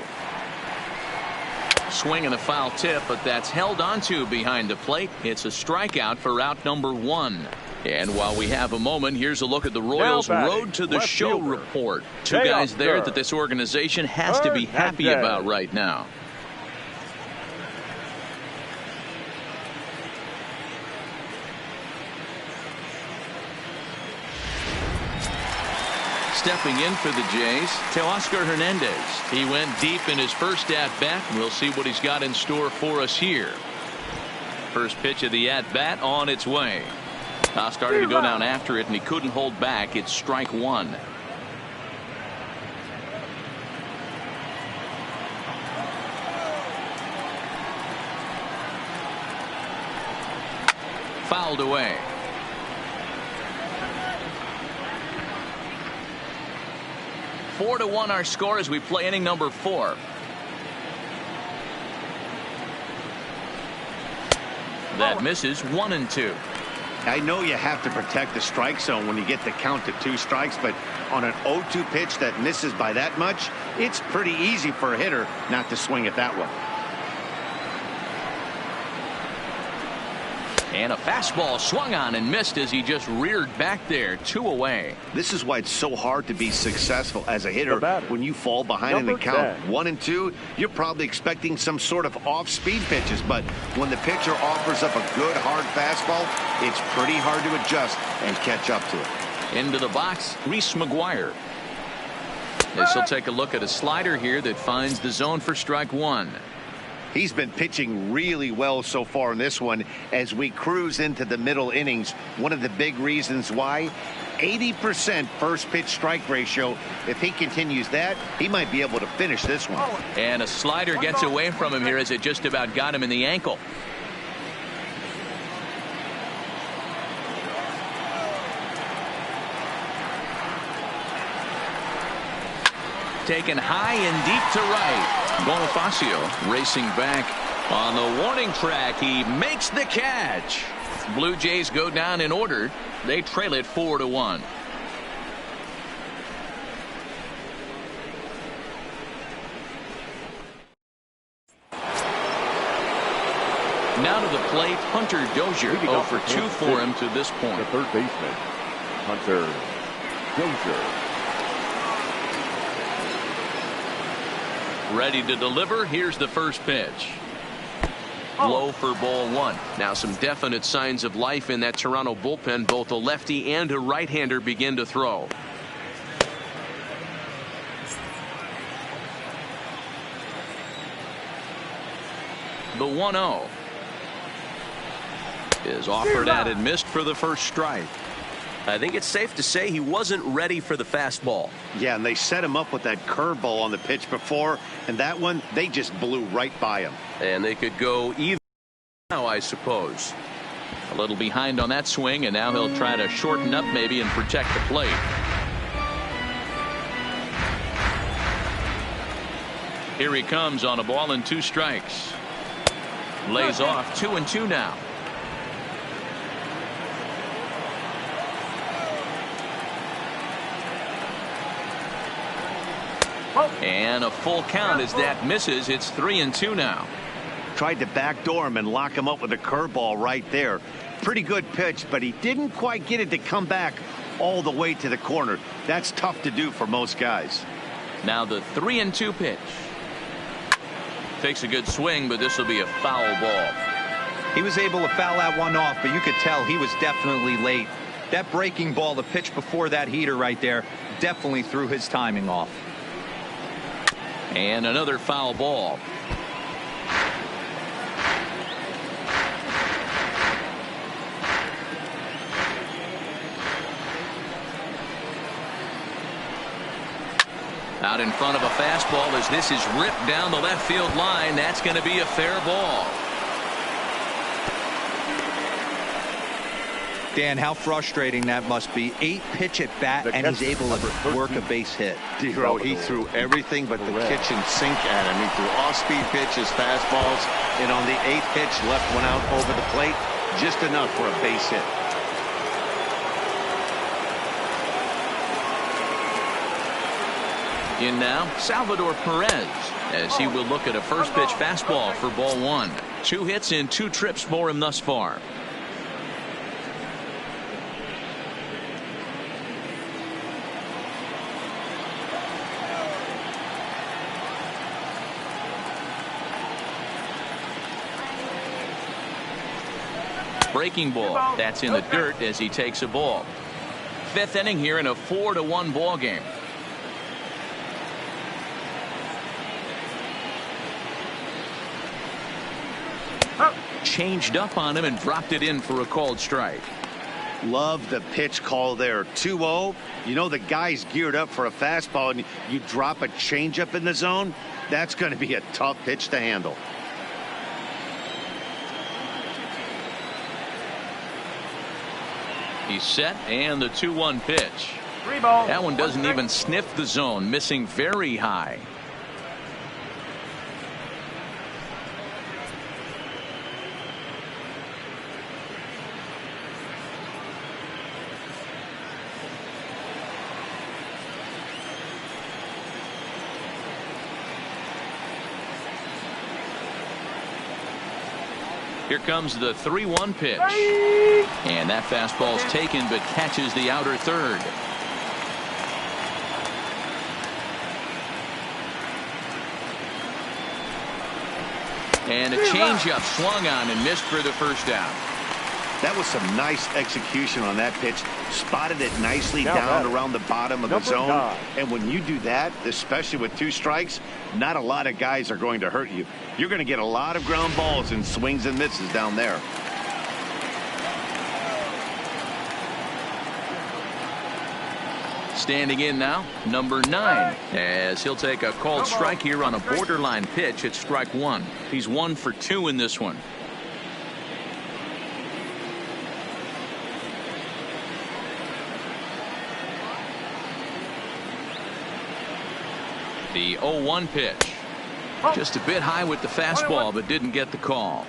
Swing and a foul tip, but that's held onto behind the plate. It's a strikeout for out number 1. And while we have a moment, here's a look at the Royals' road to the show report. 2 guys there that this organization has to be happy about right now. Stepping in for the Jays, Teoscar Hernandez. He went deep in his first at-bat. We'll see what he's got in store for us here. First pitch of the at-bat on its way. Started to go down after it, and he couldn't hold back. It's strike 1. Fouled away. Four to 1 our score as we play inning number 4. That misses. 1-2. I know you have to protect the strike zone when you get the count to 2 strikes, but on an 0-2 pitch that misses by that much, it's pretty easy for a hitter not to swing at that one. And a fastball swung on and missed as he just reared back there. 2 away. This is why it's so hard to be successful as a hitter when you fall behind in the count 1-2. You're probably expecting some sort of off-speed pitches, but when the pitcher offers up a good hard fastball, it's pretty hard to adjust and catch up to it. Into the box, Reese McGuire. As he'll take a look at a slider here that finds the zone for strike 1. He's been pitching really well so far in this one as we cruise into the middle innings. One of the big reasons why, 80% first pitch strike ratio. If he continues that, he might be able to finish this one. And a slider gets away from him here as it just about got him in the ankle. Taken high and deep to right. Bonifacio racing back on the warning track. He makes the catch. Blue Jays go down in order. They trail it 4-1. Now to the plate, Hunter Dozier. 0 for 2 for him to this point. The third baseman, Hunter Dozier. Ready to deliver. Here's the first pitch. Low for ball 1. Now some definite signs of life in that Toronto bullpen. Both a lefty and a right-hander begin to throw. The 1-0 is offered at and missed for the first strike. I think it's safe to say he wasn't ready for the fastball. Yeah, and they set him up with that curveball on the pitch before, and that one, they just blew right by him. And they could go either now, I suppose. A little behind on that swing, and now he'll try to shorten up maybe and protect the plate. Here he comes on a ball and 2 strikes. Lays off 2-2 now. And a full count as that misses. It's 3-2 now. Tried to backdoor him and lock him up with a curveball right there. Pretty good pitch, but he didn't quite get it to come back all the way to the corner. That's tough to do for most guys. Now the 3-2 pitch. Takes a good swing, but this will be a foul ball. He was able to foul that one off, but you could tell he was definitely late. That breaking ball, the pitch before that heater right there, definitely threw his timing off. And another foul ball. Out in front of a fastball as this is ripped down the left field line. That's going to be a fair ball. Dan, how frustrating that must be. 8 pitch at bat, and he's able to work a base hit. D-Row, he threw everything but the kitchen sink at him. He threw off-speed pitches, fastballs, and on the 8th pitch, left one out over the plate, just enough for a base hit. In now, Salvador Perez, as he will look at a first pitch fastball for ball 1. 2 hits and 2 trips for him thus far. Breaking ball. That's in the dirt as he takes a ball. 5th inning here in a 4-1 ball game. Changed up on him and dropped it in for a called strike. Love the pitch call there. 2-0. You know the guy's geared up for a fastball, and you drop a changeup in the zone. That's going to be a tough pitch to handle. He's set, and the 2-1 pitch. That one doesn't even sniff the zone, missing very high. Here comes the 3-1 pitch. And that fastball's taken but catches the outer third. And a changeup swung on and missed for the first out. That was some nice execution on that pitch. Spotted it nicely down around the bottom of the zone. And when you do that, especially with 2 strikes, not a lot of guys are going to hurt you. You're going to get a lot of ground balls and swings and misses down there. Standing in now, number 9, as he'll take a called strike here on a borderline pitch at strike 1. He's 1 for 2 in this one. The 0-1 pitch. Just a bit high with the fastball, but didn't get the call.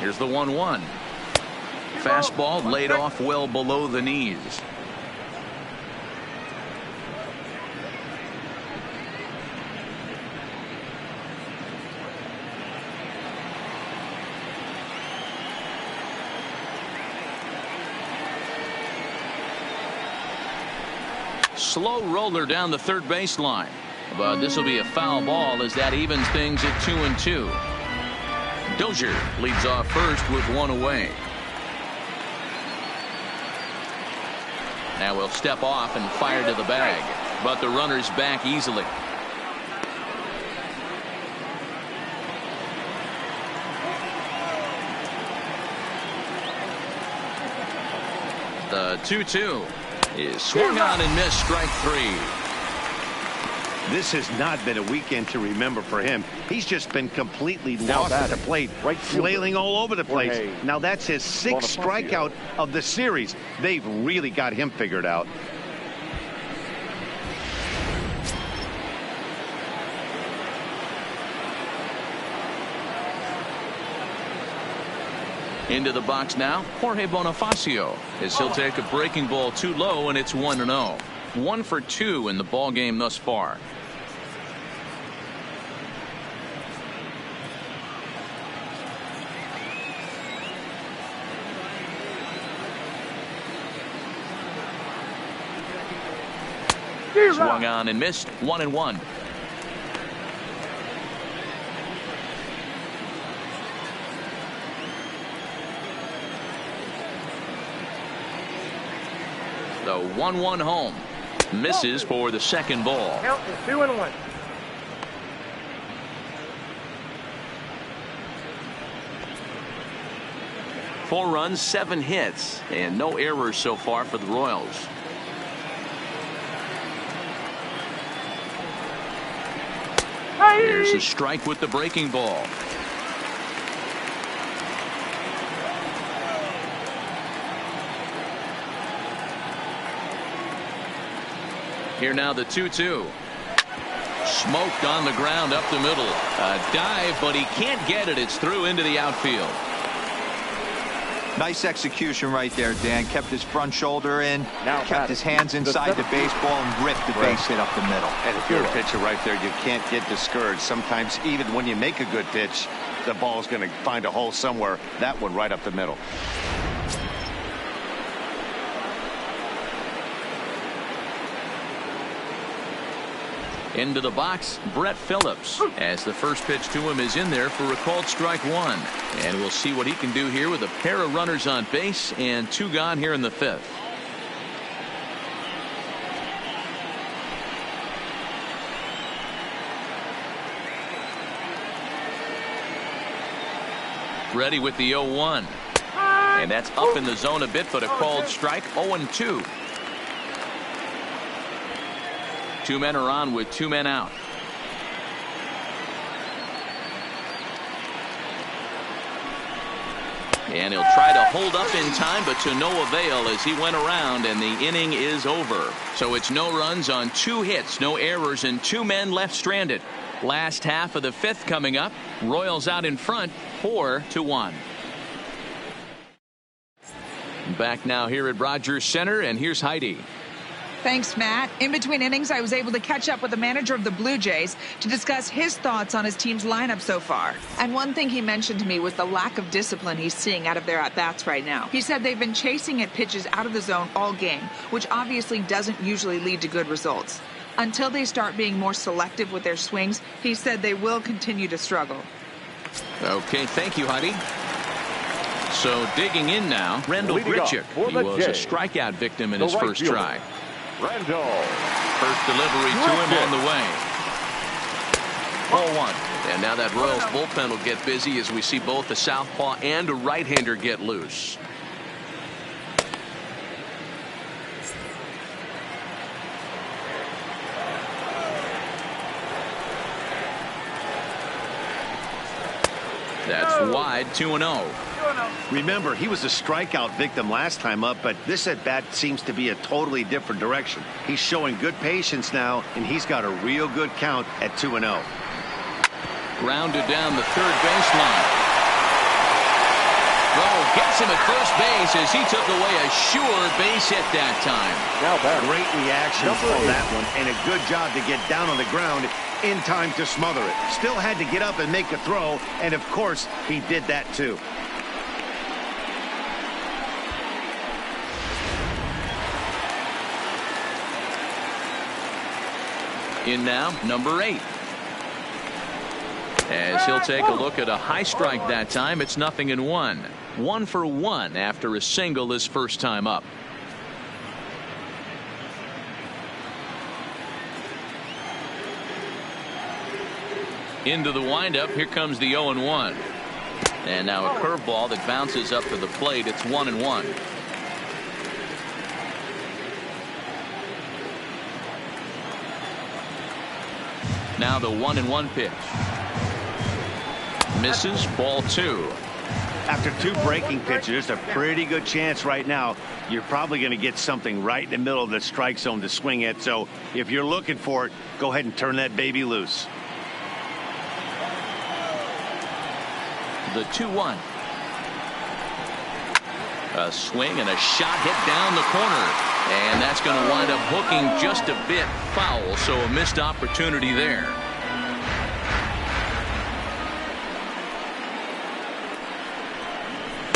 Here's the 1-1. Fastball laid off well below the knees. Slow roller down the third baseline, but this will be a foul ball as that evens things at 2-2. Dozier leads off first with 1 away. Now we'll step off and fire to the bag, but the runner's back easily. The 2-2 is swung on and missed, strike three. This has not been a weekend to remember for him. He's just been completely lost at the plate, flailing all over the place. Now that's his 6th strikeout of the series. They've really got him figured out. Into the box now, Jorge Bonifacio, as he'll take a breaking ball too low, and it's 1-0. 1 for 2 in the ball game thus far. Swung on and missed, 1-1. The 1-1 home. Misses for the second ball. Count is 2-1. Four runs, 7 hits, and no errors so far for the Royals. There's a strike with the breaking ball. Here now the 2-2. Smoked on the ground up the middle. A dive, but he can't get it. It's through into the outfield. Nice execution right there, Dan. Kept his front shoulder in, kept his hands inside the baseball, and ripped the base hit up the middle. And if you're a pitcher right there, you can't get discouraged. Sometimes even when you make a good pitch, the ball's going to find a hole somewhere. That one right up the middle. Into the box, Brett Phillips, as the first pitch to him is in there for a called strike one. And we'll see what he can do here with a pair of runners on base and 2 gone here in the 5th. Ready with the 0-1. And that's up in the zone a bit, but a called strike. 0-2. 2 men are on with 2 men out. And he'll try to hold up in time, but to no avail as he went around, and the inning is over. So it's no runs on 2 hits, no errors, and 2 men left stranded. Last half of the 5th coming up. Royals out in front, 4-1. Back now here at Rogers Center, and here's Heidi. Thanks, Matt. In between innings, I was able to catch up with the manager of the Blue Jays to discuss his thoughts on his team's lineup so far. And one thing he mentioned to me was the lack of discipline he's seeing out of their at-bats right now. He said they've been chasing at pitches out of the zone all game, which obviously doesn't usually lead to good results. Until they start being more selective with their swings, he said they will continue to struggle. Okay, thank you, Heidi. So digging in now, Randall Grichuk. He was a strikeout victim in his first try. Randall. First delivery to him on the way. 0-1. And now that Royals bullpen will get busy as we see both a southpaw and a right-hander get loose. That's wide, 2-0. Remember, he was a strikeout victim last time up, but this at-bat seems to be a totally different direction. He's showing good patience now, and he's got a real good count at 2-0. Grounded down the third baseline. Oh, gets him at first base as he took away a sure base hit that time. Great reaction on that one, and a good job to get down on the ground in time to smother it. Still had to get up and make a throw, and of course, he did that too. In now, number 8. As he'll take a look at a high strike that time, it's 0-1. 1 for 1 after a single his first time up. Into the windup. Here comes the 0-1. And now a curveball that bounces up to the plate. It's 1-1. Now the 1-1 pitch. Misses. Ball 2. After 2 breaking pitches, there's a pretty good chance right now you're probably going to get something right in the middle of the strike zone to swing at. So if you're looking for it, go ahead and turn that baby loose. The 2-1. A swing and a shot hit down the corner. And that's going to wind up hooking just a bit foul. So a missed opportunity there.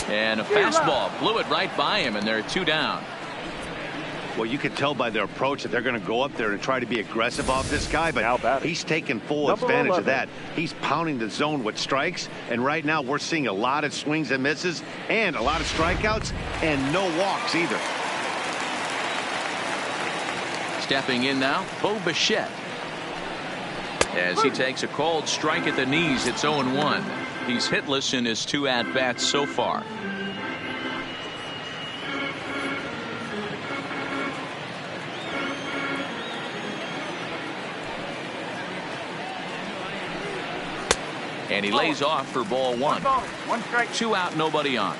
And a fastball blew it right by him, and they're 2 down. Well, you can tell by their approach that they're going to go up there and try to be aggressive off this guy, but he's taking full advantage of that. He's pounding the zone with strikes, and right now we're seeing a lot of swings and misses and a lot of strikeouts and no walks either. Stepping in now, Bo Bichette. As he takes a called strike at the knees, it's 0-1. He's hitless in his 2 at-bats so far. And he lays off for ball 1. 1 strike. 2 out, nobody on.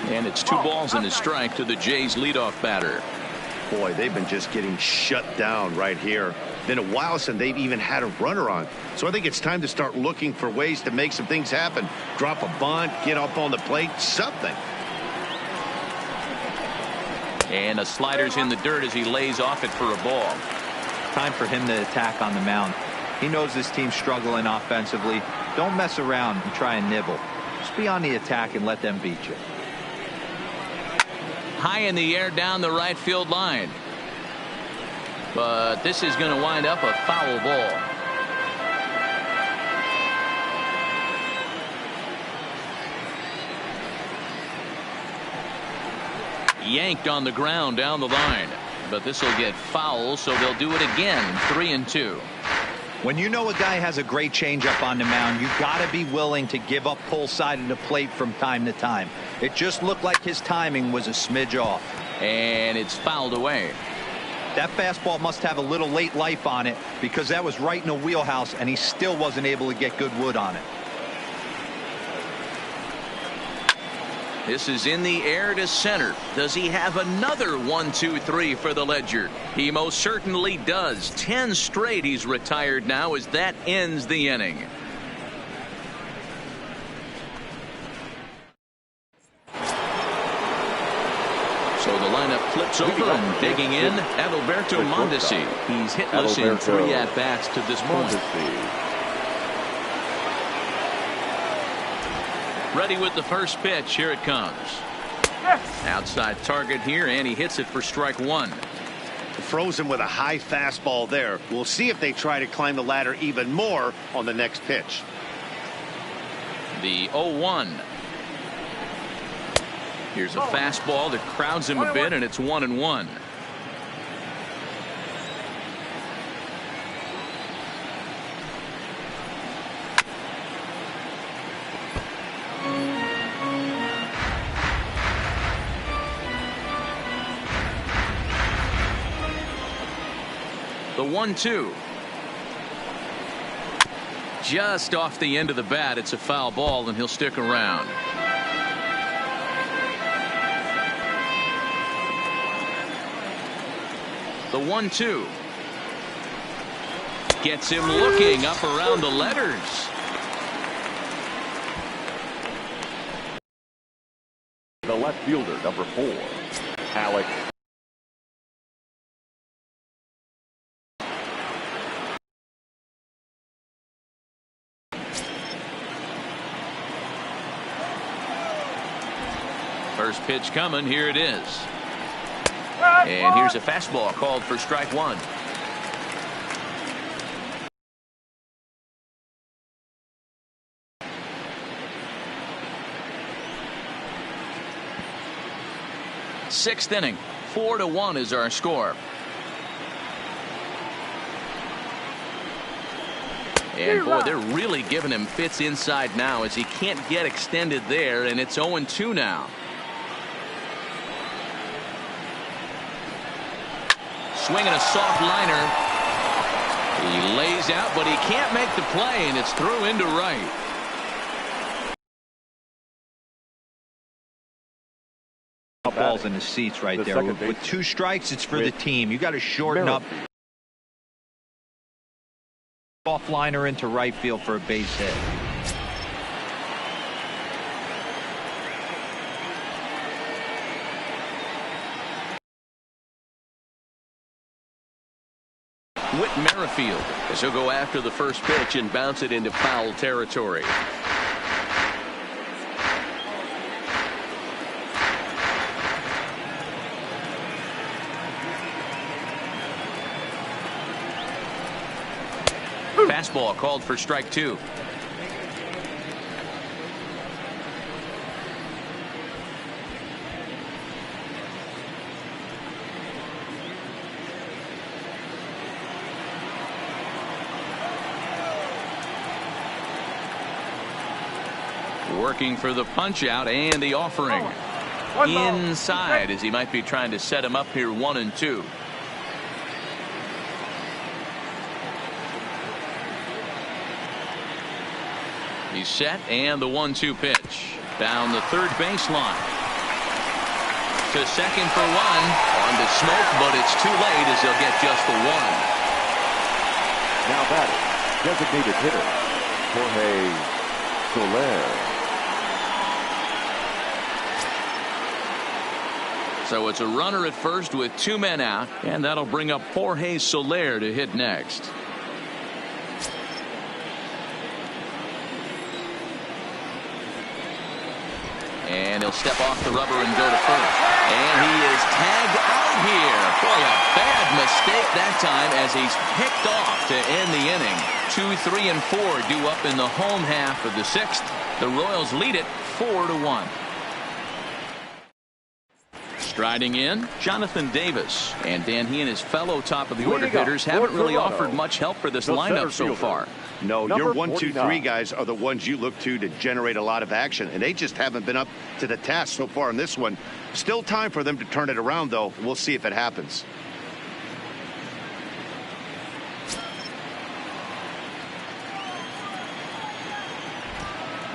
And it's 2 balls and a strike to the Jays leadoff batter. Boy, they've been just getting shut down right here. Been a while since they've even had a runner on. So I think it's time to start looking for ways to make some things happen. Drop a bunt, get up on the plate, something. And a slider's in the dirt as he lays off it for a ball. Time for him to attack on the mound. He knows this team's struggling offensively. Don't mess around and try and nibble. Just be on the attack and let them beat you. High in the air down the right field line. But this is going to wind up a foul ball. Yanked on the ground down the line. But this will get foul, so they'll do it again. 3-2. When you know a guy has a great changeup on the mound, you got to be willing to give up pull side of the plate from time to time. It just looked like his timing was a smidge off. And it's fouled away. That fastball must have a little late life on it, because that was right in the wheelhouse and he still wasn't able to get good wood on it. This is in the air to center. Does he have another 1-2-3 for the Ledger? He most certainly does. 10 straight he's retired now as that ends the inning. So the lineup flips over and digging in, Adalberto Mondesi. He's hitless in 3 at-bats to this point. Ready with the first pitch. Here it comes. Outside target here, and he hits it for strike 1. Frozen with a high fastball there. We'll see if they try to climb the ladder even more on the next pitch. The 0-1. Here's a fastball that crowds him a bit, and it's 1-1. The 1-2. Just off the end of the bat. It's a foul ball, and he'll stick around. The 1-2. Gets him looking up around the letters. The left fielder, number 4, Alex. First pitch coming. Here it is. And here's a fastball called for strike 1. Sixth inning. 4-1 is our score. And boy, they're really giving him fits inside now as he can't get extended there, and it's 0-2 now. Swinging a soft liner. He lays out, but he can't make the play, and it's through into right. Balls in the seats right there. With 2 strikes, it's for the team. You got to shorten up. Off liner into right field for a base hit. Whit Merrifield as he'll go after the first pitch and bounce it into foul territory. Fastball called for strike 2. Working for the punch out and the offering. Inside as he might be trying to set him up here 1-2. He's set, and the 1-2 pitch down the third baseline to second for 1 on the smoke, but it's too late as he'll get just the 1. Now batting, designated hitter Jorge Soler. So it's a runner at first with 2 men out, and that'll bring up Jorge Soler to hit next. And he'll step off the rubber and go to first. And he is tagged out here. Boy, a bad mistake that time as he's picked off to end the inning. 2, 3, and 4 due up in the home half of the 6th. The Royals lead it 4-1. Striding in, Jonathan Davis. And Dan, he and his fellow top of the order hitters haven't really offered much help for this lineup so far. No, your 1, 2, 3 guys are the ones you look to generate a lot of action, and they just haven't been up to the task so far in this one. Still time for them to turn it around, though. We'll see if it happens.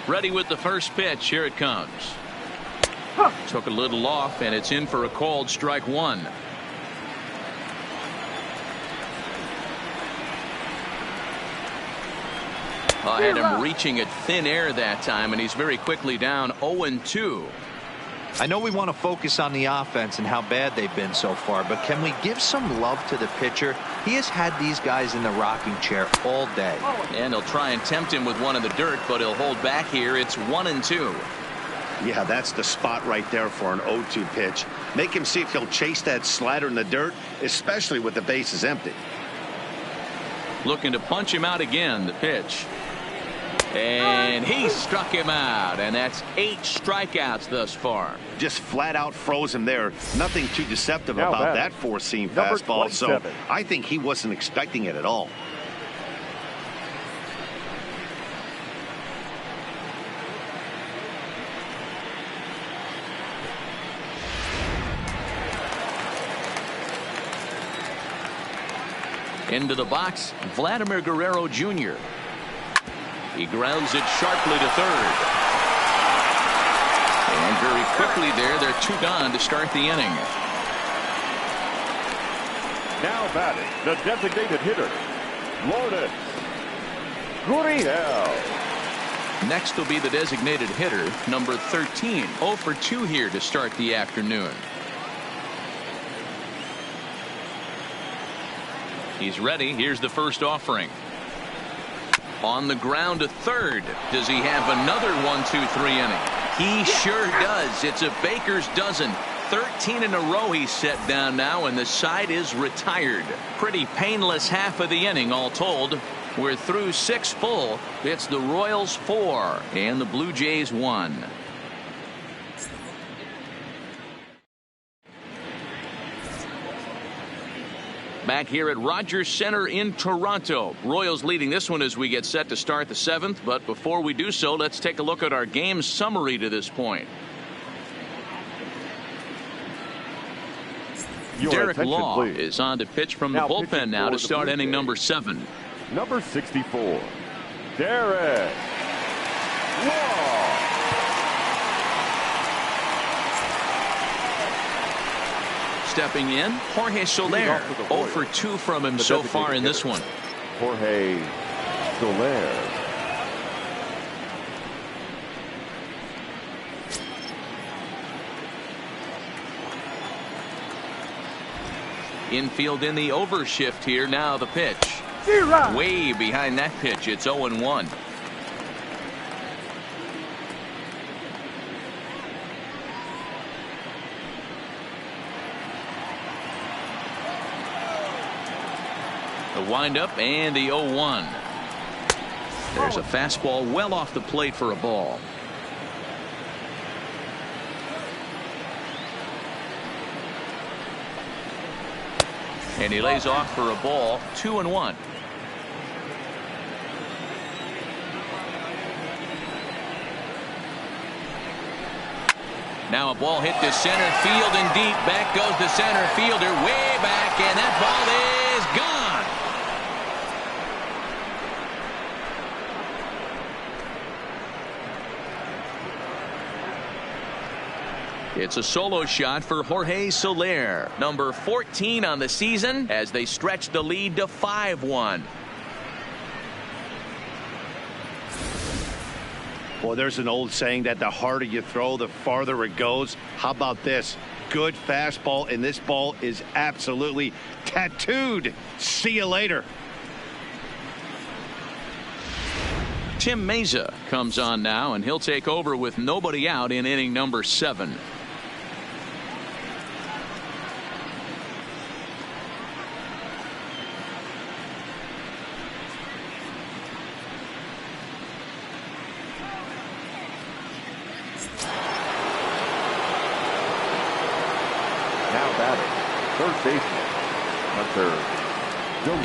Ready with the first pitch. Here it comes. Took a little off, and it's in for a called strike 1. I had him reaching at thin air that time, and he's very quickly down 0-2. I know we want to focus on the offense and how bad they've been so far, but can we give some love to the pitcher? He has had these guys in the rocking chair all day. And he'll try and tempt him with one in the dirt, but he'll hold back here. It's 1-2. Yeah, that's the spot right there for an 0-2 pitch. Make him see if he'll chase that slider in the dirt, especially with the bases empty. Looking to punch him out again. The pitch. And he struck him out, and that's 8 strikeouts thus far. Just flat out froze him there. Nothing too deceptive now about that 4-seam fastball. 27. So I think he wasn't expecting it at all. Into the box, Vladimir Guerrero Jr. He grounds it sharply to third. And very quickly they're 2 gone to start the inning. Now batting, the designated hitter, Lourdes Gurriel. Next will be the designated hitter, number 13. 0 for 2 here to start the afternoon. He's ready. Here's the first offering. On the ground to third. Does he have another 1-2-3 inning? He sure does. It's a baker's dozen. 13 in a row he's set down now, and the side is retired. Pretty painless half of the inning all told. We're through 6 full. It's the Royals 4 and the Blue Jays 1. Back here at Rogers Center in Toronto. Royals leading this one as we get set to start the 7th. But before we do so, let's take a look at our game summary to this point. Derek Law is on to pitch from the bullpen now to start inning number 7. Number 64, Derek Law. Stepping in, Jorge Soler. 0 for 2 from him so far in this one. Jorge Soler. Infield in the overshift here. Now the pitch. Way behind that pitch. It's 0-1. The windup and the 0-1. There's a fastball well off the plate for a ball. And he lays off for a ball. 2-1. Now a ball hit to center field and deep. Back goes the center fielder way back, and that ball is gone. It's a solo shot for Jorge Soler, number 14 on the season, as they stretch the lead to 5-1. Well, there's an old saying that the harder you throw, the farther it goes. How about this? Good fastball, and this ball is absolutely tattooed. See you later. Tim Meza comes on now, and he'll take over with nobody out in inning number 7.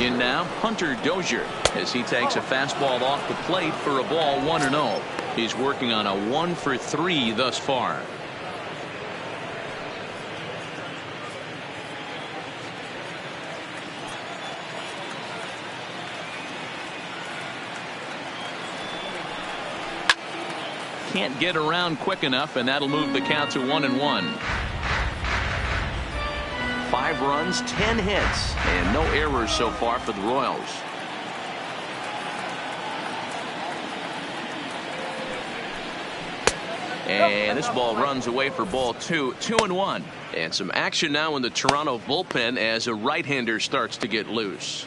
In now, Hunter Dozier, as he takes a fastball off the plate for a ball. 1-0. He's working on a 1 for 3 thus far. Can't get around quick enough, and that'll move the count to 1-1. 5 runs, 10 hits, and no errors so far for the Royals. And this ball runs away for ball 2. 2-1. And some action now in the Toronto bullpen as a right-hander starts to get loose.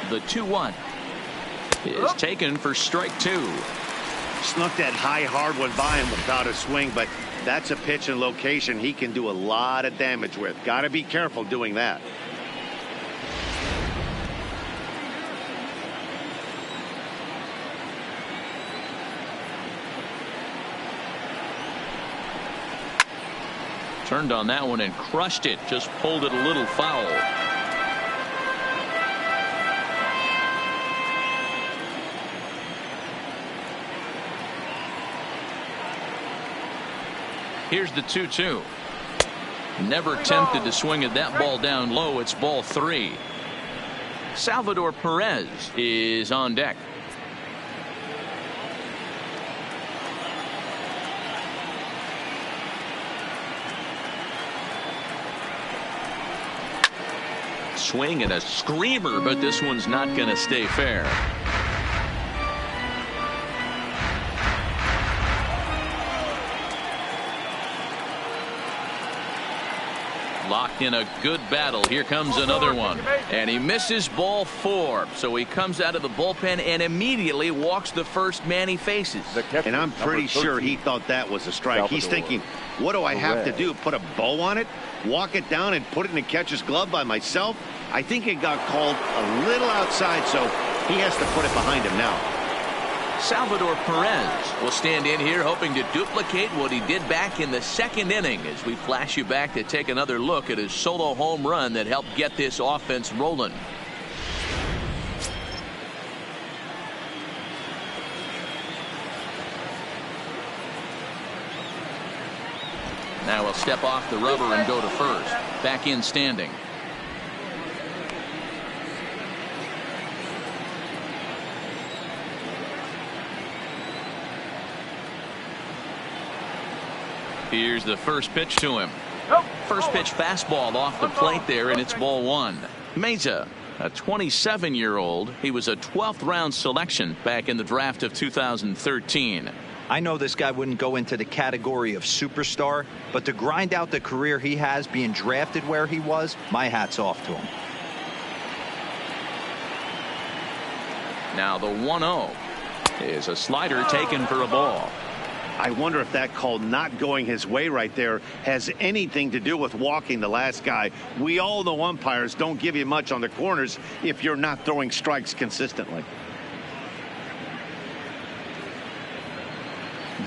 The 2-1 is taken for strike 2. Snuck that high hard one by him without a swing, but that's a pitch and location he can do a lot of damage with. Got to be careful doing that. Turned on that one and crushed it. Just pulled it a little foul. Here's the 2-2. Never tempted to swing at that ball down low. It's ball 3. Salvador Perez is on deck. Swing and a screamer, but this one's not going to stay fair. Locked in a good battle. Here comes another one, and he misses ball 4. So he comes out of the bullpen and immediately walks the first man he faces. And I'm pretty sure he thought that was a strike. He's thinking, what do I have to do? Put a bow on it, walk it down, and put it in the catcher's glove by myself? I think it got called a little outside, so he has to put it behind him now. Salvador Perez will stand in here hoping to duplicate what he did back in the second inning as we flash you back to take another look at his solo home run that helped get this offense rolling. Now he'll step off the rubber and go to first. Back in standing. Here's the first pitch to him. First pitch fastball off the plate there, and it's ball one. Meza, a 27-year-old. He was a 12th round selection back in the draft of 2013. I know this guy wouldn't go into the category of superstar, but to grind out the career he has being drafted where he was, my hat's off to him. Now the 1-0 is a slider taken for a ball. I wonder if that call not going his way right there has anything to do with walking the last guy. We all know umpires don't give you much on the corners if you're not throwing strikes consistently.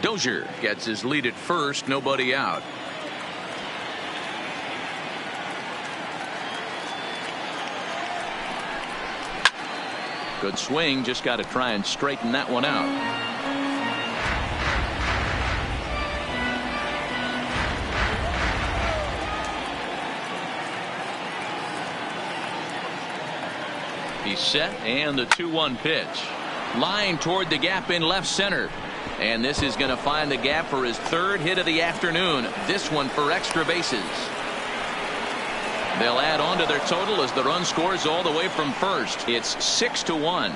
Dozier gets his lead at first, nobody out. Good swing, just got to try and straighten that one out. He's set, and the 2-1 pitch. Line toward the gap in left center. And this is going to find the gap for his third hit of the afternoon. This one for extra bases. They'll add on to their total as the run scores all the way from first. It's 6-1.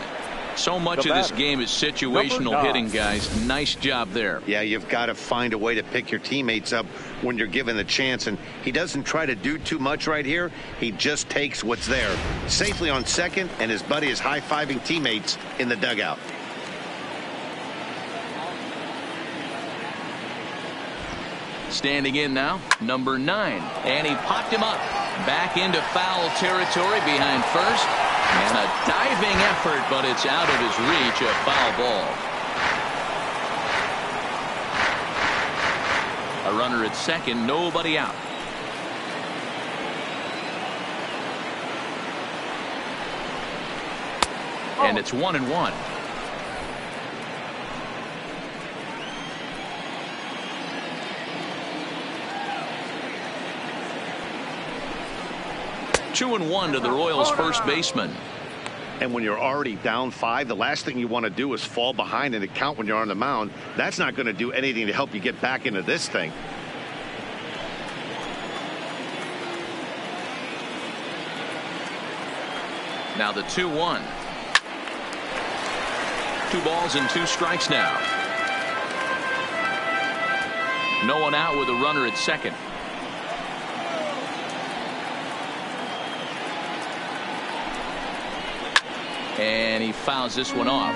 So much of this game is situational hitting, guys. Nice job there. Yeah, you've got to find a way to pick your teammates up when you're given the chance, and he doesn't try to do too much right here. He just takes what's there. Safely on second, and his buddy is high-fiving teammates in the dugout. Standing in now, number 9, and he popped him up back into foul territory behind first, and a diving effort, but it's out of his reach. A foul ball. A runner at second, nobody out. And it's 1-1. Two and 1 to the Royals' first baseman. And when you're already down 5, the last thing you want to do is fall behind in the count when you're on the mound. That's not going to do anything to help you get back into this thing. Now the 2-1. 2 balls and 2 strikes now. No one out with a runner at second. And he fouls this one off.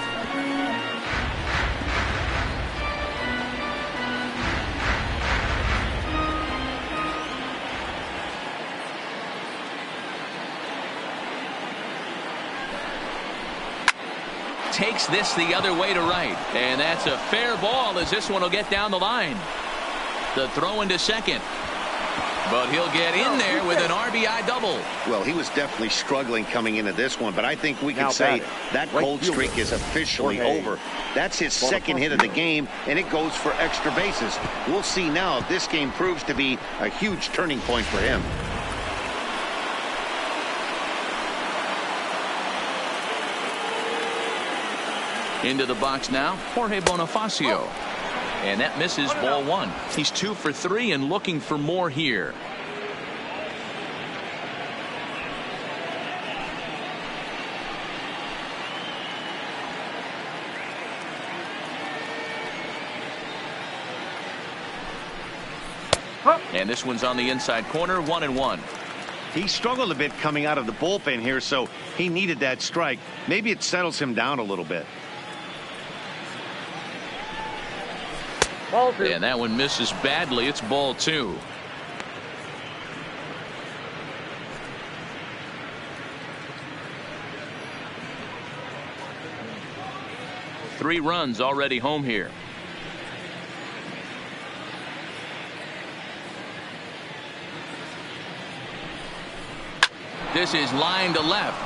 Takes this the other way to right. And that's a fair ball as this one will get down the line. The throw into second. But he'll get in there with an RBI double. Well, he was definitely struggling coming into this one, but I think we can say that cold streak is officially over. That's his second hit of the game, and it goes for extra bases. We'll see now if this game proves to be a huge turning point for him. Into the box now, Jorge Bonifacio. And that misses, ball 1. He's 2 for 3 and looking for more here. And this one's on the inside corner, 1-1. He struggled a bit coming out of the bullpen here, so he needed that strike. Maybe it settles him down a little bit. And that one misses badly. It's ball 2. 3 runs already home here. This is line to left.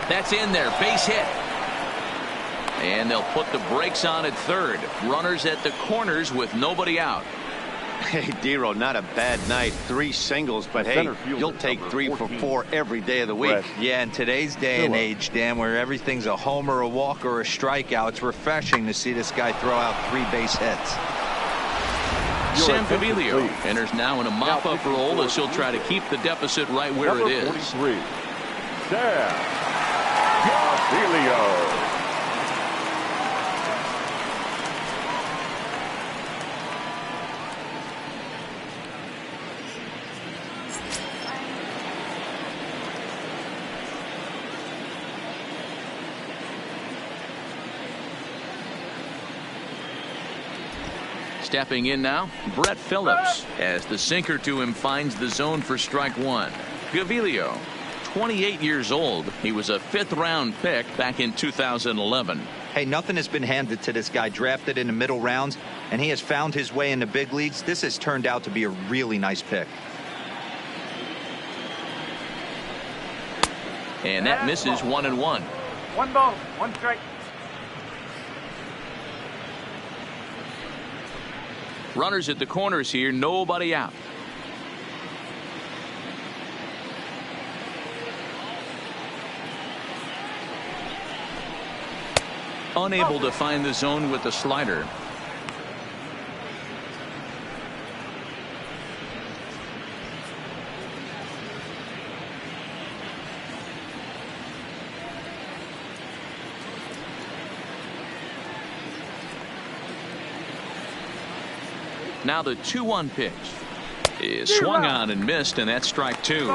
That's in there. Base hit. And they'll put the brakes on at third. Runners at the corners with nobody out. Hey, Dero, not a bad night. 3 singles, but hey, you'll take 3 for 4 every day of the week. Yeah, in today's day and age, Dan, where everything's a homer, a walk, or a strikeout, it's refreshing to see this guy throw out 3 base hits. Sam Gaviglio enters now in a mop-up role as he'll try to keep the deficit right where it is. 43, Sam Gaviglio. Stepping in now, Brett Phillips, as the sinker to him finds the zone for strike 1. Gaviglio, 28 years old. He was a 5th-round pick back in 2011. Hey, nothing has been handed to this guy. Drafted in the middle rounds, and he has found his way in the big leagues. This has turned out to be a really nice pick. And that misses 1-1. 1 ball, 1 strike. Runners at the corners here, nobody out. Unable to find the zone with the slider. Now the 2-1 pitch is swung on and missed, and that's strike 2.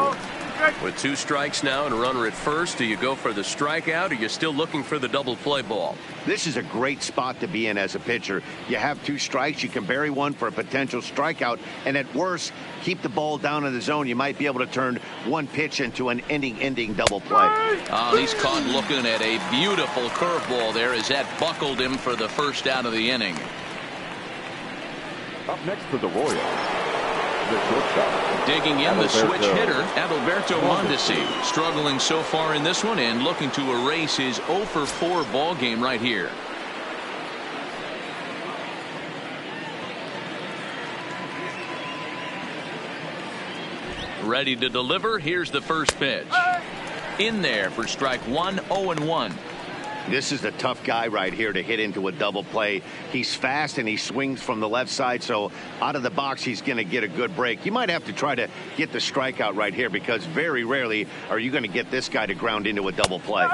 With 2 strikes now and a runner at first, do you go for the strikeout or you're still looking for the double play ball? This is a great spot to be in as a pitcher. You have 2 strikes. You can bury one for a potential strikeout, and at worst, keep the ball down in the zone. You might be able to turn 1 pitch into an ending double play. Oh, he's caught looking at a beautiful curveball there as that buckled him for the first out of the inning. Up next for the Royals, the shortstop. Digging in, the switch hitter, Adalberto Mondesi, struggling so far in this one and looking to erase his 0 for 4 ball game right here. Ready to deliver. Here's the first pitch. In there for strike 1, 0-1. This is a tough guy right here to hit into a double play. He's fast and he swings from the left side, so out of the box he's going to get a good break. You might have to try to get the strikeout right here because very rarely are you going to get this guy to ground into a double play.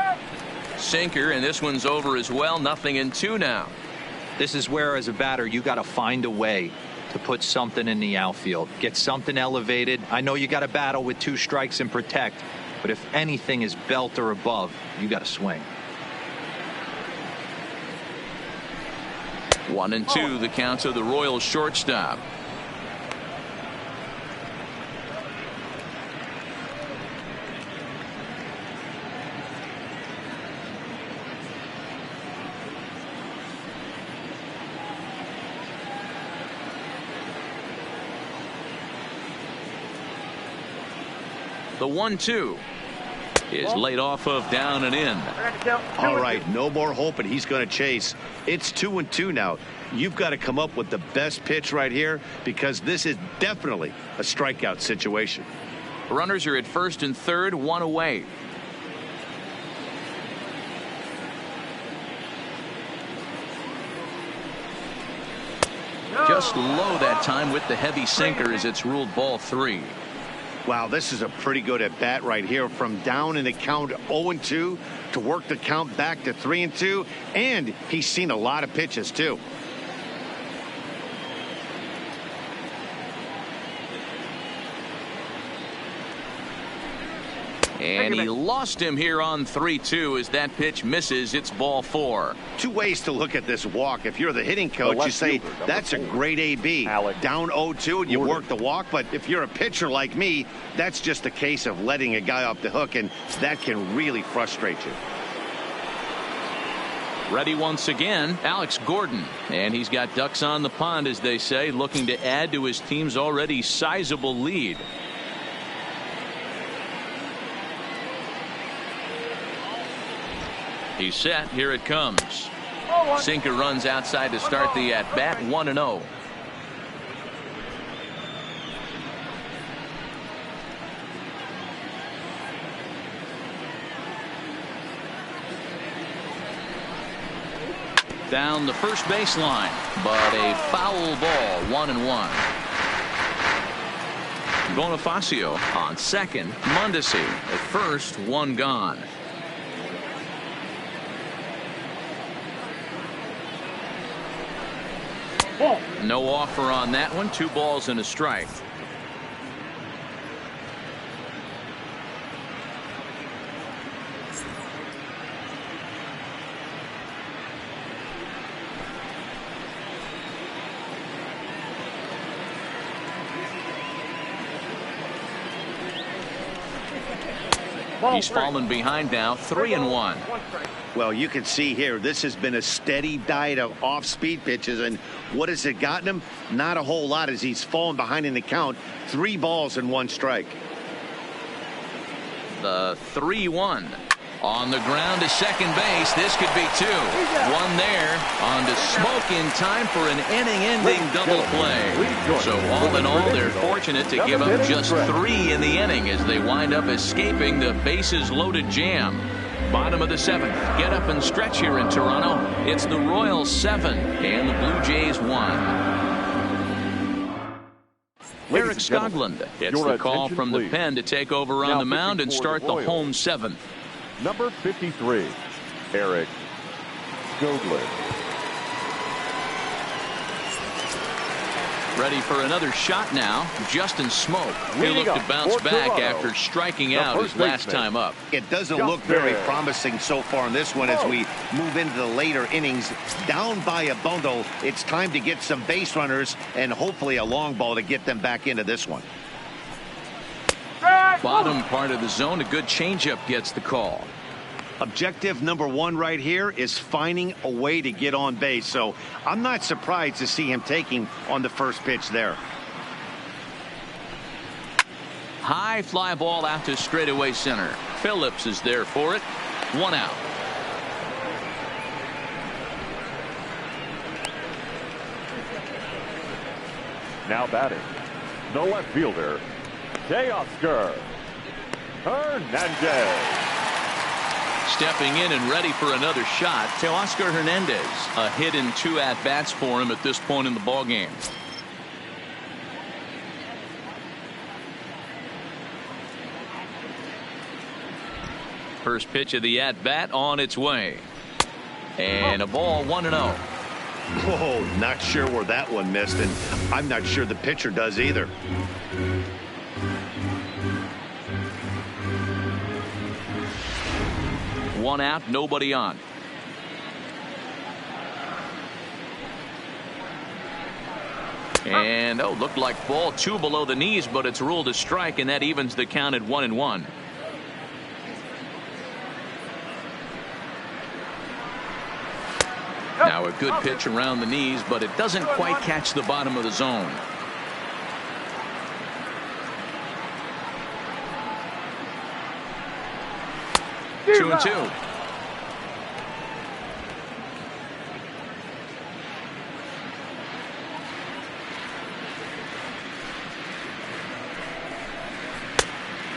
Sinker, and this one's over as well. 0-2 now. This is where, as a batter, you got to find a way to put something in the outfield. Get something elevated. I know you got to battle with 2 strikes and protect, but if anything is belt or above, you got to swing. 1-2 the count of the Royals shortstop. The 1-2 is laid off of down and in. All right, no more hope, and he's going to chase. It's 2-2 now. You've got to come up with the best pitch right here because this is definitely a strikeout situation. Runners are at first and third, 1 away. Just low that time with the heavy sinker as it's ruled ball 3. Wow, this is a pretty good at bat right here. From down in the count 0-2 to work the count back to 3-2, and he's seen a lot of pitches too. And he lost him here on 3-2 as that pitch misses. It's ball 4. 2 ways to look at this walk. If you're the hitting coach, you say that's a great AB. Down 0-2 and you work the walk. But if you're a pitcher like me, that's just a case of letting a guy off the hook, and that can really frustrate you. Ready once again, Alex Gordon. And he's got ducks on the pond, as they say, looking to add to his team's already sizable lead. He's set. Here it comes. Sinker runs outside to start the at-bat, 1-0. Down the first baseline, but a foul ball, 1-1. Bonifacio on second. Mondesi at first, one gone. No offer on that one. 2 balls and a strike. He's fallen behind now, 3-1. Well, you can see here, this has been a steady diet of off-speed pitches, and what has it gotten him? Not a whole lot, as he's fallen behind in the count. 3 balls and 1 strike. The 3-1. On the ground to second base. This could be 2. 1 there. On to Smoke in time for an inning-ending double play. So all in all, they're fortunate to give up just 3 in the inning as they wind up escaping the bases-loaded jam. Bottom of the 7th. Get up and stretch here in Toronto. It's the Royals 7 and the Blue Jays 1. Eric Skoglund gets the call from the pen to take over on the mound and start the home 7th. Number 53, Eric Skoglund. Ready for another shot now. Justin Smoke. He'll look to bounce back after striking out his last time up. It doesn't look very promising so far in this one as we move into the later innings. Down by a bundle, it's time to get some base runners and hopefully a long ball to get them back into this one. Bottom part of the zone, a good changeup gets the call. Objective number 1 right here is finding a way to get on base. So I'm not surprised to see him taking on the first pitch there. High fly ball out to straightaway center. Phillips is there for it. 1 out. Now batting, the left fielder, Teoscar Hernandez. Stepping in and ready for another shot, Teoscar Hernandez. A hit in 2 at-bats for him at this point in the ballgame. First pitch of the at-bat on its way. And a ball, 1-0. Whoa, not sure where that one missed, and I'm not sure the pitcher does either. One out, nobody on. And looked like ball 2 below the knees, but it's ruled a strike, and that evens the count at 1-1. Now a good pitch around the knees, but it doesn't quite catch the bottom of the zone. Two and 2.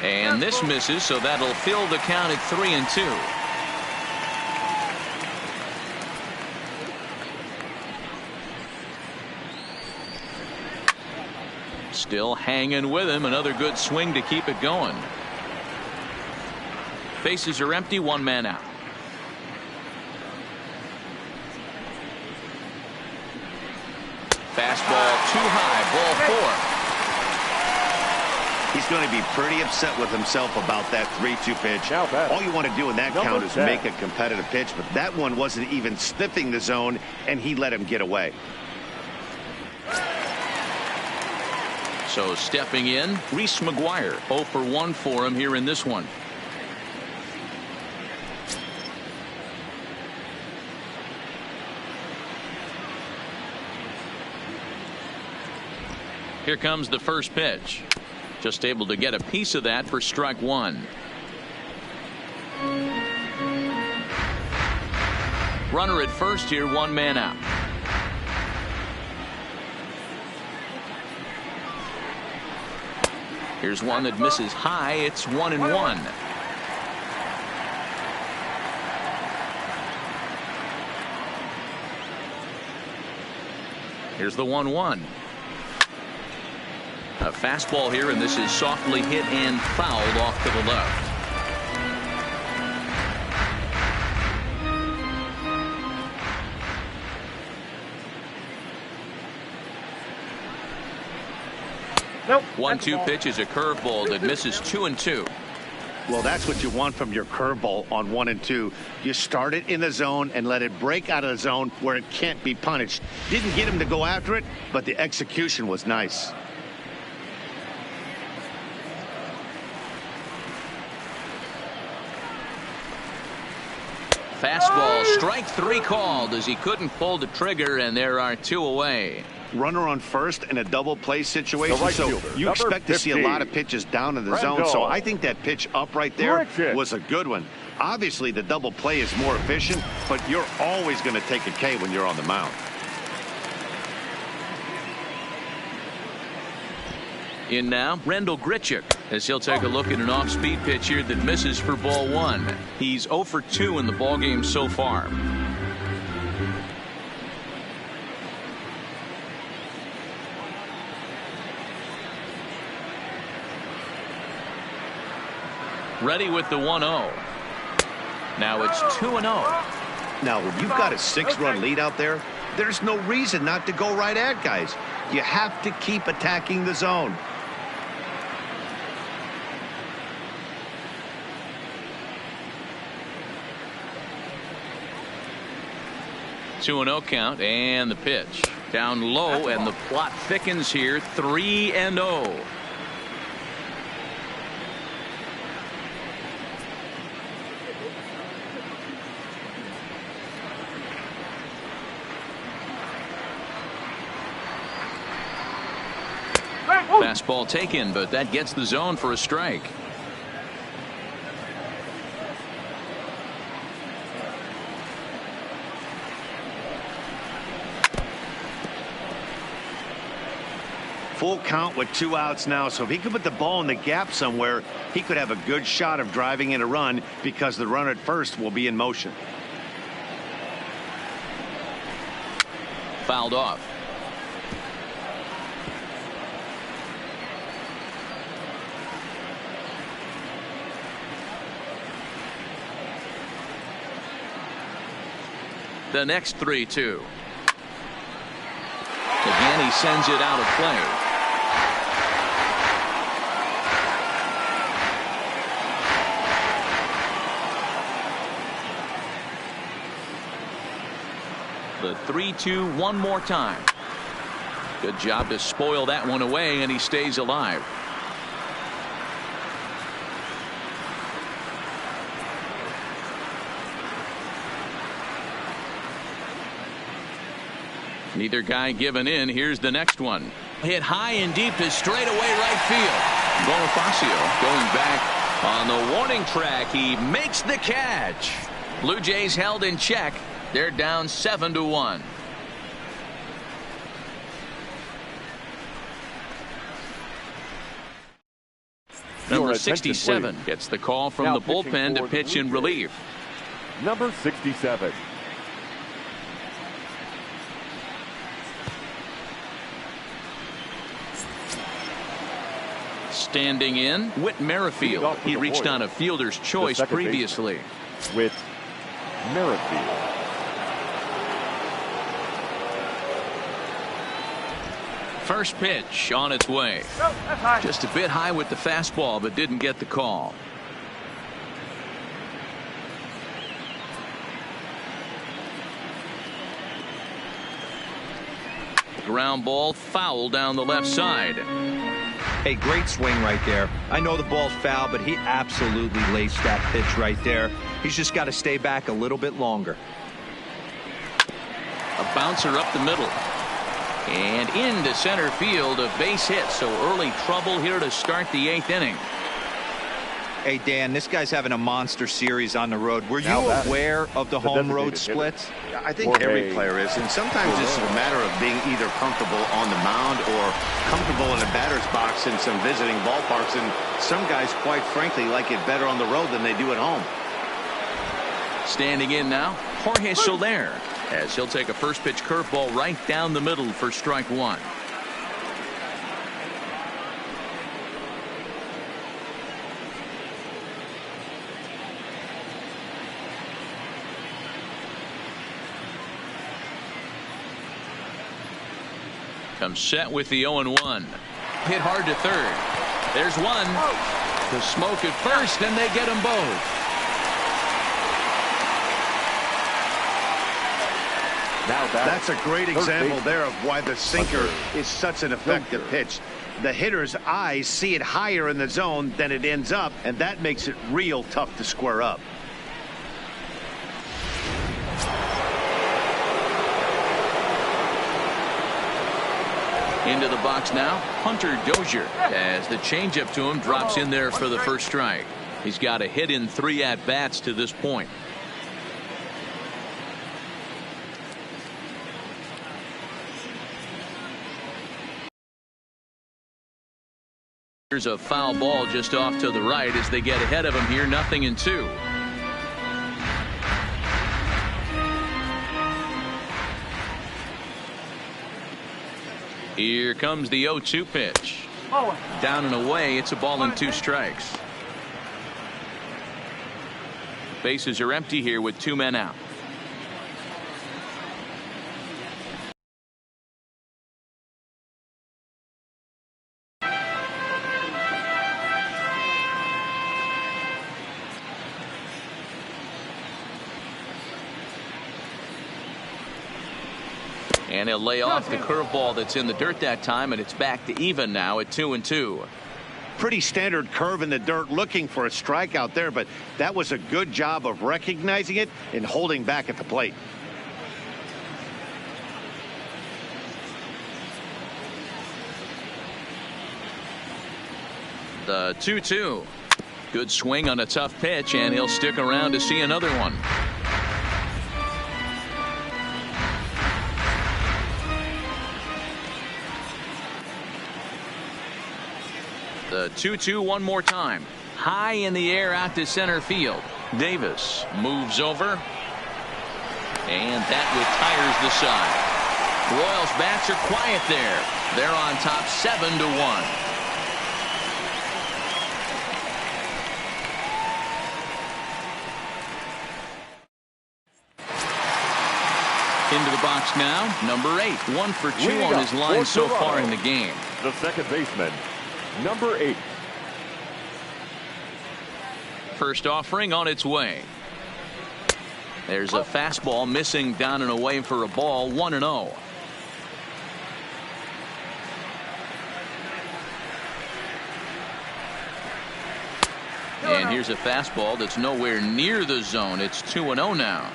And this misses, so that'll fill the count at 3-2. Still hanging with him. Another good swing to keep it going. Bases are empty, 1 man out. Fastball too high, ball 4. He's going to be pretty upset with himself about that 3-2 pitch. All you want to do in that count is make a competitive pitch, but that one wasn't even sniffing the zone, and he let him get away. So stepping in, Reese McGuire. 0 for 1 for him here in this one. Here comes the first pitch. Just able to get a piece of that for strike one. Runner at first here, one man out. Here's one that misses high. It's 1-1. Here's the 1-1. A fastball here, and this is softly hit and fouled off to the left. Nope. 1-2 pitch is a curveball that misses 2-2. Well, that's what you want from your curveball on 1 and 2. You start it in the zone and let it break out of the zone where it can't be punished. Didn't get him to go after it, but the execution was nice. Fastball, strike three called as he couldn't pull the trigger, and there are two away. Runner on first in a double play situation, right so fielder, you expect to see a 15. lot of pitches down in the zone. So I think that pitch up right there was a good one. Obviously, the double play is more efficient, but you're always going to take a K when you're on the mound. In now, Rendell Grichuk, as he'll take a look at an off-speed pitch here that misses for ball one. He's 0 for 2 in the ballgame so far. Ready with the 1-0. Now it's 2-0. Now, when you've got a 6-run lead out there, there's no reason not to go right at guys. You have to keep attacking the zone. Two 2-0 count, and the pitch down low, and the plot thickens here. 3-0. Fastball taken, but that gets the zone for a strike. Full count with 2 outs now, so if he could put the ball in the gap somewhere, he could have a good shot of driving in a run because the runner at first will be in motion. Fouled off. The next 3-2. Again, he sends it out of play. The 3-2 one more time. Good job to spoil that one away, and he stays alive. Neither guy giving in. Here's the next one. Hit high and deep to straightaway right field. Bonifacio going back on the warning track. He makes the catch. Blue Jays held in check. They're down 7-1. Number 67 gets the call from the bullpen to pitch in relief. Number 67. Standing in, Whit Merrifield. He reached on a fielder's choice previously. Whit Merrifield. First pitch on its way. Just a bit high with the fastball, but didn't get the call. Ground ball foul down the left side. A great swing right there. I know the ball's foul, but he absolutely laced that pitch right there. He's just got to stay back a little bit longer. A bouncer up the middle. And into center field, a base hit. So early trouble here to start the 8th inning. Hey, Dan, this guy's having a monster series on the road. Were you aware of the home road splits? I think every player is, and sometimes it's a matter of being either comfortable on the mound or comfortable in a batter's box in some visiting ballparks, and some guys, quite frankly, like it better on the road than they do at home. Standing in now, Jorge Soler, as he'll take a first pitch curveball right down the middle for strike 1. Comes set with the 0-1. Hit hard to third. There's one. The smoke at first, and they get them both. That's a great example there of why the sinker is such an effective pitch. The hitter's eyes see it higher in the zone than it ends up, and that makes it real tough to square up. Into the box now, Hunter Dozier, as the changeup to him drops in there for the first strike. He's got a hit in 3 at-bats to this point. Here's a foul ball just off to the right as they get ahead of him here, 0-2. Here comes the 0-2 pitch. Down and away. It's a ball and 2 strikes. Bases are empty here with 2 men out. And he'll lay off the curveball that's in the dirt that time, and it's back to even now at 2-2. Pretty standard curve in the dirt, looking for a strikeout there, but that was a good job of recognizing it and holding back at the plate. The 2-2. Good swing on a tough pitch, and he'll stick around to see another one. The 2-2 one more time. High in the air out to center field. Davis moves over. And that retires the side. Royals bats are quiet there. They're on top 7-1. Into the box now, number 8. 1 for 2 on his line so far in the game. The second baseman, number 8. First offering on its way. There's a fastball missing down and away for a ball. 1-0. And here's a fastball that's nowhere near the zone. It's 2-0 now.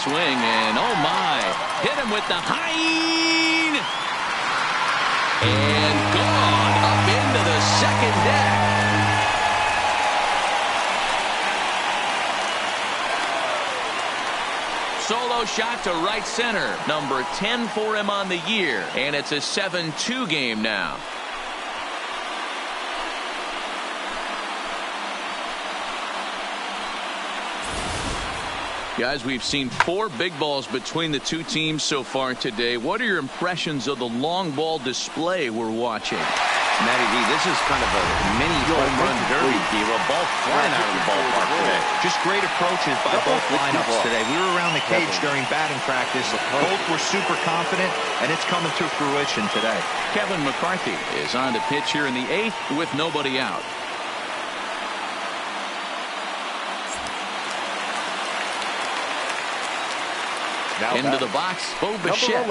Swing, and oh my, hit him with the high, and gone up into the second deck. Solo shot to right center, number 10 for him on the year, and it's a 7-2 game now. Guys, we've seen 4 big balls between the 2 teams so far today. What are your impressions of the long ball display we're watching? Matty D, this is kind of a mini home run derby, a ball flying out of the ballpark today. Just great approaches by both lineups today. We were around the cage during batting practice. Both were super confident, and it's coming to fruition today. Kevin McCarthy is on to pitch here in the 8th with nobody out. Now into the box, Bo Bichette.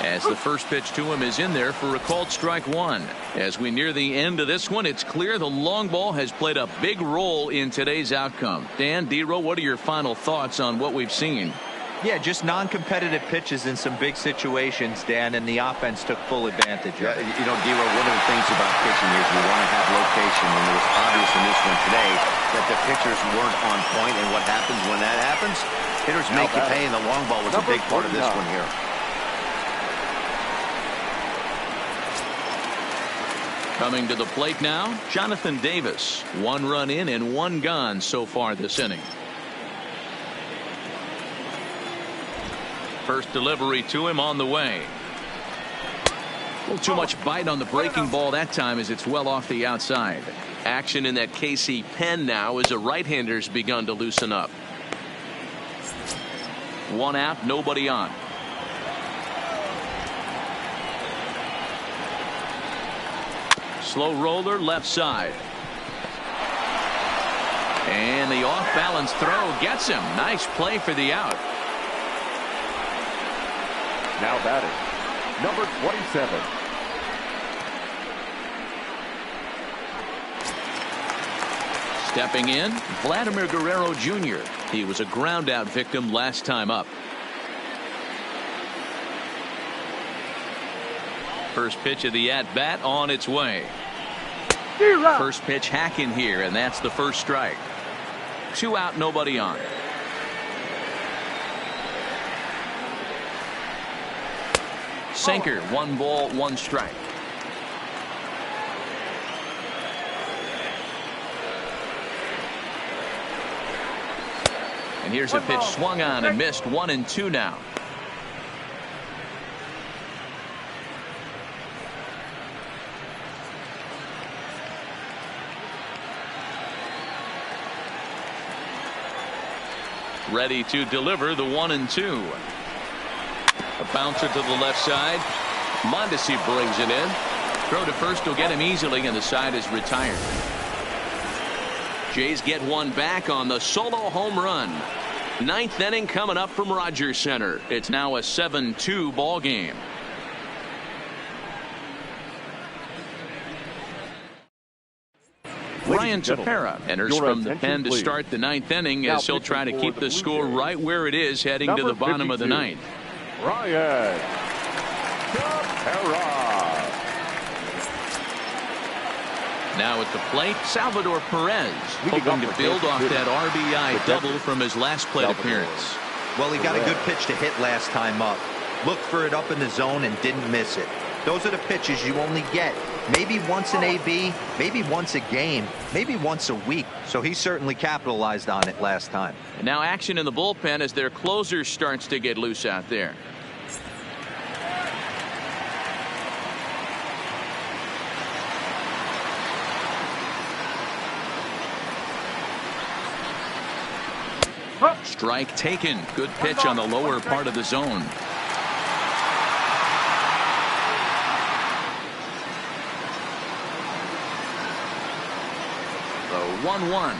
As the first pitch to him is in there for a called strike one. As we near the end of this one, it's clear the long ball has played a big role in today's outcome. Dan, D-Row, what are your final thoughts on what we've seen? Yeah, just non-competitive pitches in some big situations, Dan, and the offense took full advantage of it. You know, D-Row, one of the things about pitching is you want to have location, and it was obvious in this one today that the pitchers weren't on point, and what happens when that happens? Hitters make you pay, and the long ball was a big part of this one here. Coming to the plate now, Jonathan Davis. 1 run in and 1 gone so far this inning. First delivery to him on the way. A little too much bite on the breaking ball that time as it's well off the outside. Action in that KC pen now as the right-hander's begun to loosen up. 1 out, nobody on. Slow roller left side. And the off-balance throw gets him. Nice play for the out. Now batting, number 27. Stepping in, Vladimir Guerrero Jr. He was a ground-out victim last time up. First pitch of the at-bat on its way. First pitch hacking here, and that's the first strike. 2 out, nobody on. Sinker, 1 ball, 1 strike. And here's a pitch swung on and missed. 1-2 now. Ready to deliver the 1-2. A bouncer to the left side. Mondesi brings it in. Throw to first will get him easily, and the side is retired. Jays get 1 back on the solo home run. 9th inning coming up from Rogers Center. It's now a 7-2 ball game. Ryan Tepera enters from the pen to start the 9th inning as he'll try to keep the score right where it is heading to the bottom of the 9th. Ryan Tepera. Now at the plate, Salvador Perez, hoping to build off that RBI double from his last plate appearance. Well, he got a good pitch to hit last time up. Looked for it up in the zone and didn't miss it. Those are the pitches you only get maybe once in AB, maybe once a game, maybe once a week. So he certainly capitalized on it last time. And now action in the bullpen as their closer starts to get loose out there. Strike taken. Good pitch on the lower part of the zone. The 1-1.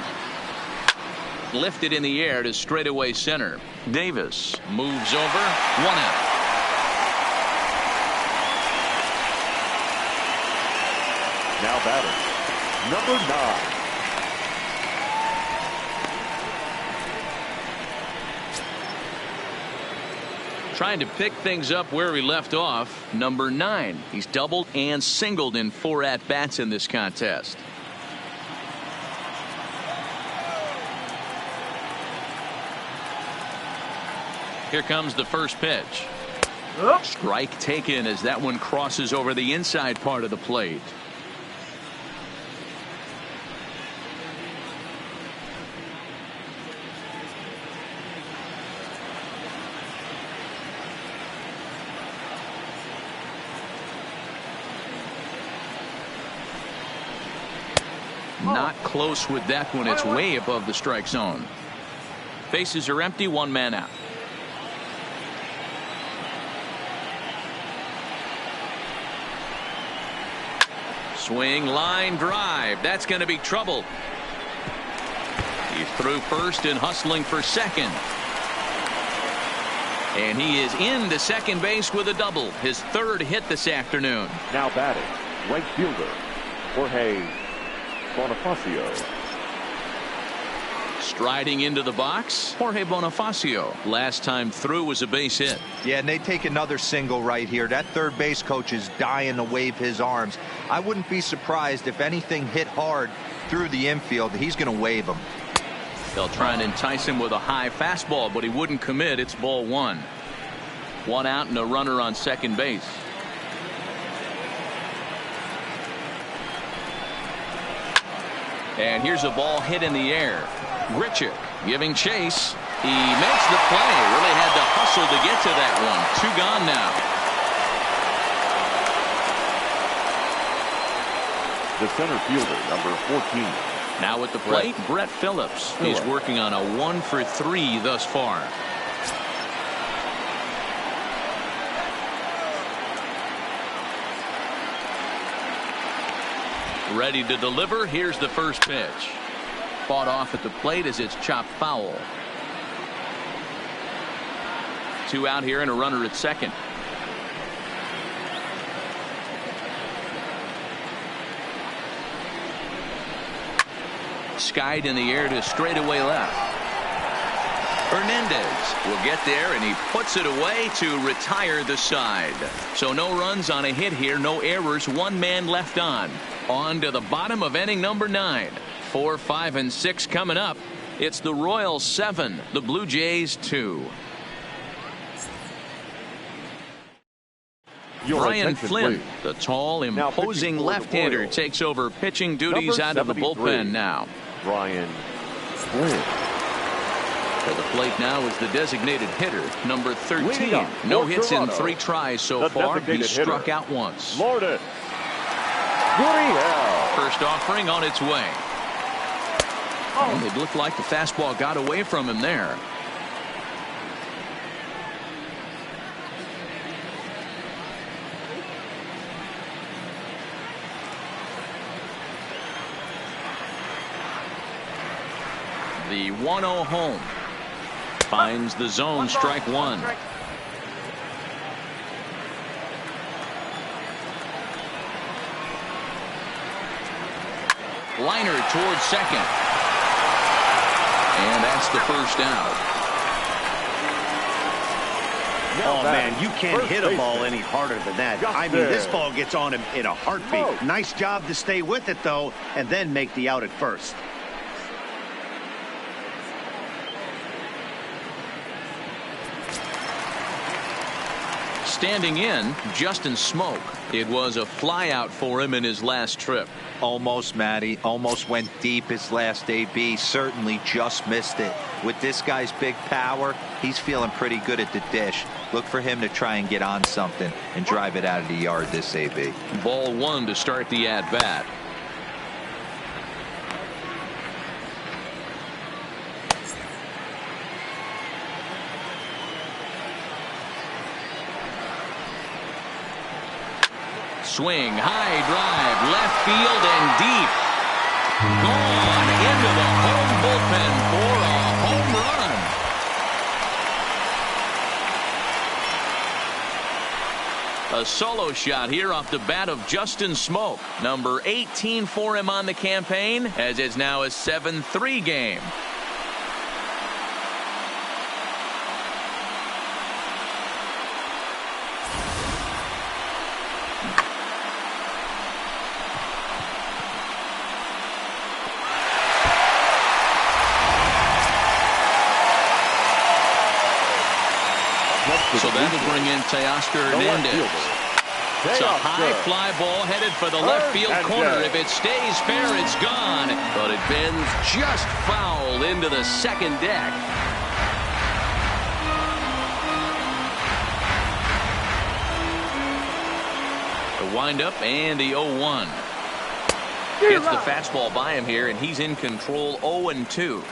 Lifted in the air to straightaway center. Davis moves over. 1 out. Now batting, number 9. Trying to pick things up where we left off. Number 9. He's doubled and singled in 4 at-bats in this contest. Here comes the first pitch. Strike taken as that one crosses over the inside part of the plate. Not close with that one. It's way above the strike zone. Bases are empty. 1 man out. Swing, line drive. That's going to be trouble. He's through first and hustling for second. And he is into second base with a double. His third hit this afternoon. Now batting, right fielder, Jorge Bonifacio. Striding into the box, Jorge Bonifacio. Last time through was a base hit. Yeah, and they take another single right here. That third base coach is dying to wave his arms. I wouldn't be surprised if anything hit hard through the infield. He's going to wave them. They'll try and entice him with a high fastball, but he wouldn't commit. It's ball one. One out and a runner on second base. And here's a ball hit in the air. Grichuk giving chase. He makes the play. Really had to hustle to get to that one. Two gone now. The center fielder, number 14. Now at the plate, Brett Phillips. He's working on a 1-for-3 thus far. Ready to deliver. Here's the first pitch. Fought off at the plate as it's chopped foul. Two out here and a runner at second. Skied in the air to straightaway left. Hernandez will get there, and he puts it away to retire the side. So no runs on a hit here, no errors, one man left on. On to the bottom of inning number 9. 4, 5, and 6 coming up. It's the Royals 7, the Blue Jays 2. Brian Flynn, the tall, imposing left-hander, takes over pitching duties out of the bullpen now. Brian Flynn. To the plate now is the designated hitter, number 13. No hits in 3 tries so far. He struck out once. Lourdes. First offering on its way. And it looked like the fastball got away from him there. The 1-0 home. Finds the zone, strike one. Liner towards second. And that's the first out. Oh, man, you can't hit a ball any harder than that. I mean, this ball gets on him in a heartbeat. Nice job to stay with it, though, and then make the out at first. Standing in, Justin Smoke. It was a flyout for him in his last trip. Almost, Matty. Almost went deep his last AB. Certainly just missed it. With this guy's big power, he's feeling pretty good at the dish. Look for him to try and get on something and drive it out of the yard this AB. Ball one to start the at-bat. Swing, high drive, left field and deep. Gone into the home bullpen for a home run. A solo shot here off the bat of Justin Smoke. Number 18 for him on the campaign, as it's now a 7-3 game. So that'll bring in Teoscar Hernandez. It's a high fly ball headed for the left field corner. If it stays fair, it's gone. But it bends just foul into the second deck. The windup and the 0-1. Gets the fastball by him here, and he's in control 0-2.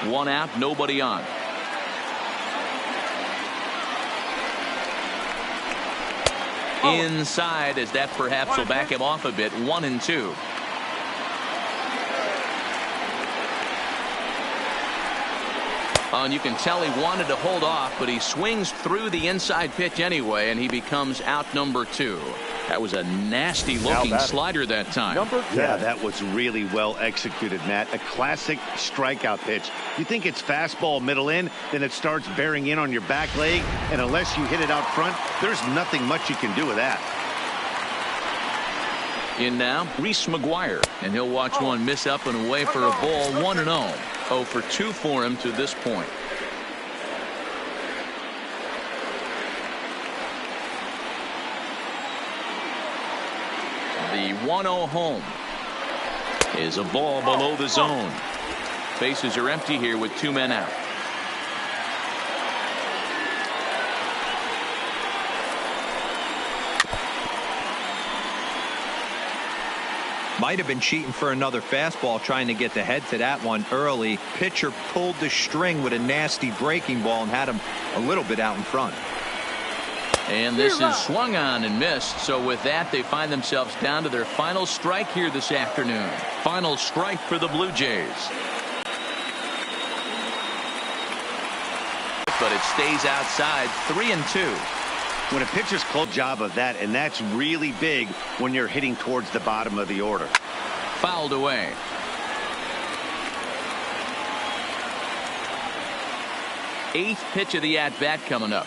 One out, nobody on. Inside, as that perhaps will back him off a bit. 1-2. And you can tell he wanted to hold off, but he swings through the inside pitch anyway, and he becomes out number 2. That was a nasty looking slider that time. Yeah, that was really well executed, Matt. A classic strikeout pitch. You think it's fastball middle in, then it starts bearing in on your back leg, and unless you hit it out front, there's nothing much you can do with that. In now, Reese McGuire, and he'll watch one miss up and away for a ball. 1-0. 0 for 2 for him to this point. The 1-0 home is a ball below the zone. Bases are empty here with 2 men out. Might have been cheating for another fastball, trying to get the head to that one early. Pitcher pulled the string with a nasty breaking ball and had him a little bit out in front. And this is swung on and missed. So with that, they find themselves down to their final strike here this afternoon. Final strike for the Blue Jays. But it stays outside. 3-2. When a pitcher's close job of that, and that's really big when you're hitting towards the bottom of the order. Fouled away. Eighth pitch of the at-bat coming up.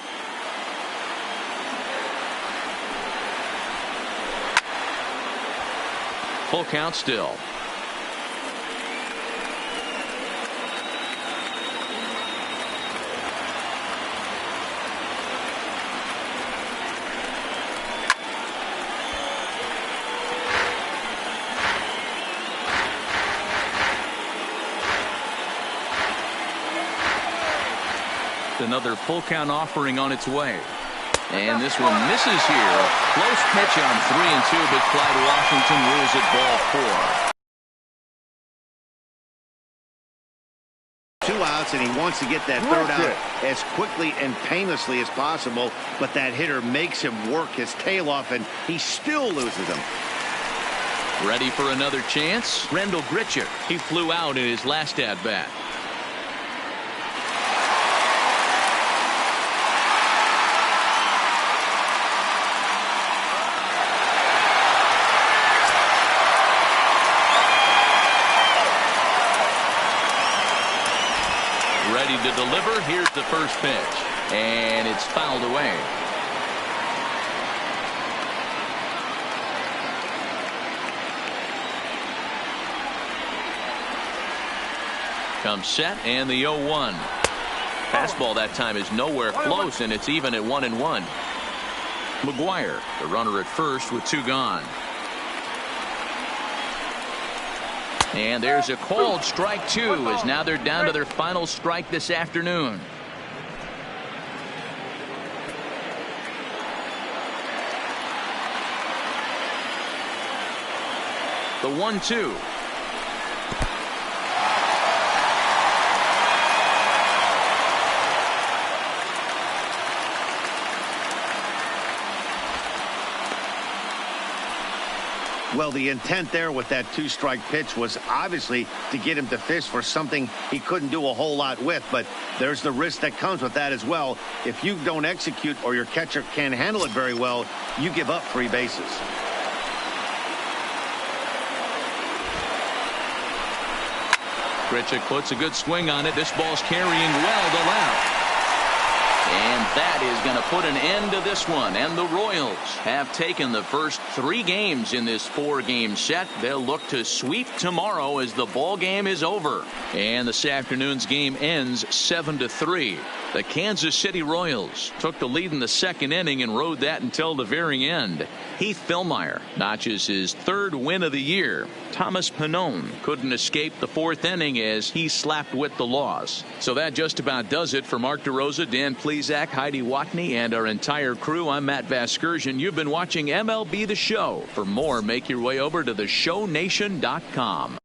Full count still. Another full count offering on its way. And this one misses here. Close pitch on 3-2, but Clyde Washington rules it ball 4. 2 outs, and he wants to get that third out as quickly and painlessly as possible, but that hitter makes him work his tail off, and he still loses him. Ready for another chance? Rendell Gritcher. He flew out in his last at-bat. Ready to deliver. Here's the first pitch, and it's fouled away. Comes set, and the 0-1. Fastball that time is nowhere close, and it's even at 1-1. McGuire, the runner at first with 2 gone. And there's a called strike 2, as now they're down to their final strike this afternoon. The 1-2. Well, the intent there with that 2-strike pitch was obviously to get him to fish for something he couldn't do a whole lot with, but there's the risk that comes with that as well. If you don't execute or your catcher can't handle it very well, you give up 3 bases. Gritcher puts a good swing on it. This ball's carrying well to left. And that is going to put an end to this one. And the Royals have taken the first 3 games in this 4-game set. They'll look to sweep tomorrow as the ball game is over. And this afternoon's game ends 7-3. The Kansas City Royals took the lead in the 2nd inning and rode that until the very end. Heath Fillmyer notches his 3rd win of the year. Thomas Pannone couldn't escape the 4th inning as he slapped with the loss. So that just about does it. For Mark DeRosa, Dan Plesac, Heidi Watney, and our entire crew, I'm Matt Vasgersian. You've been watching MLB The Show. For more, make your way over to theshownation.com.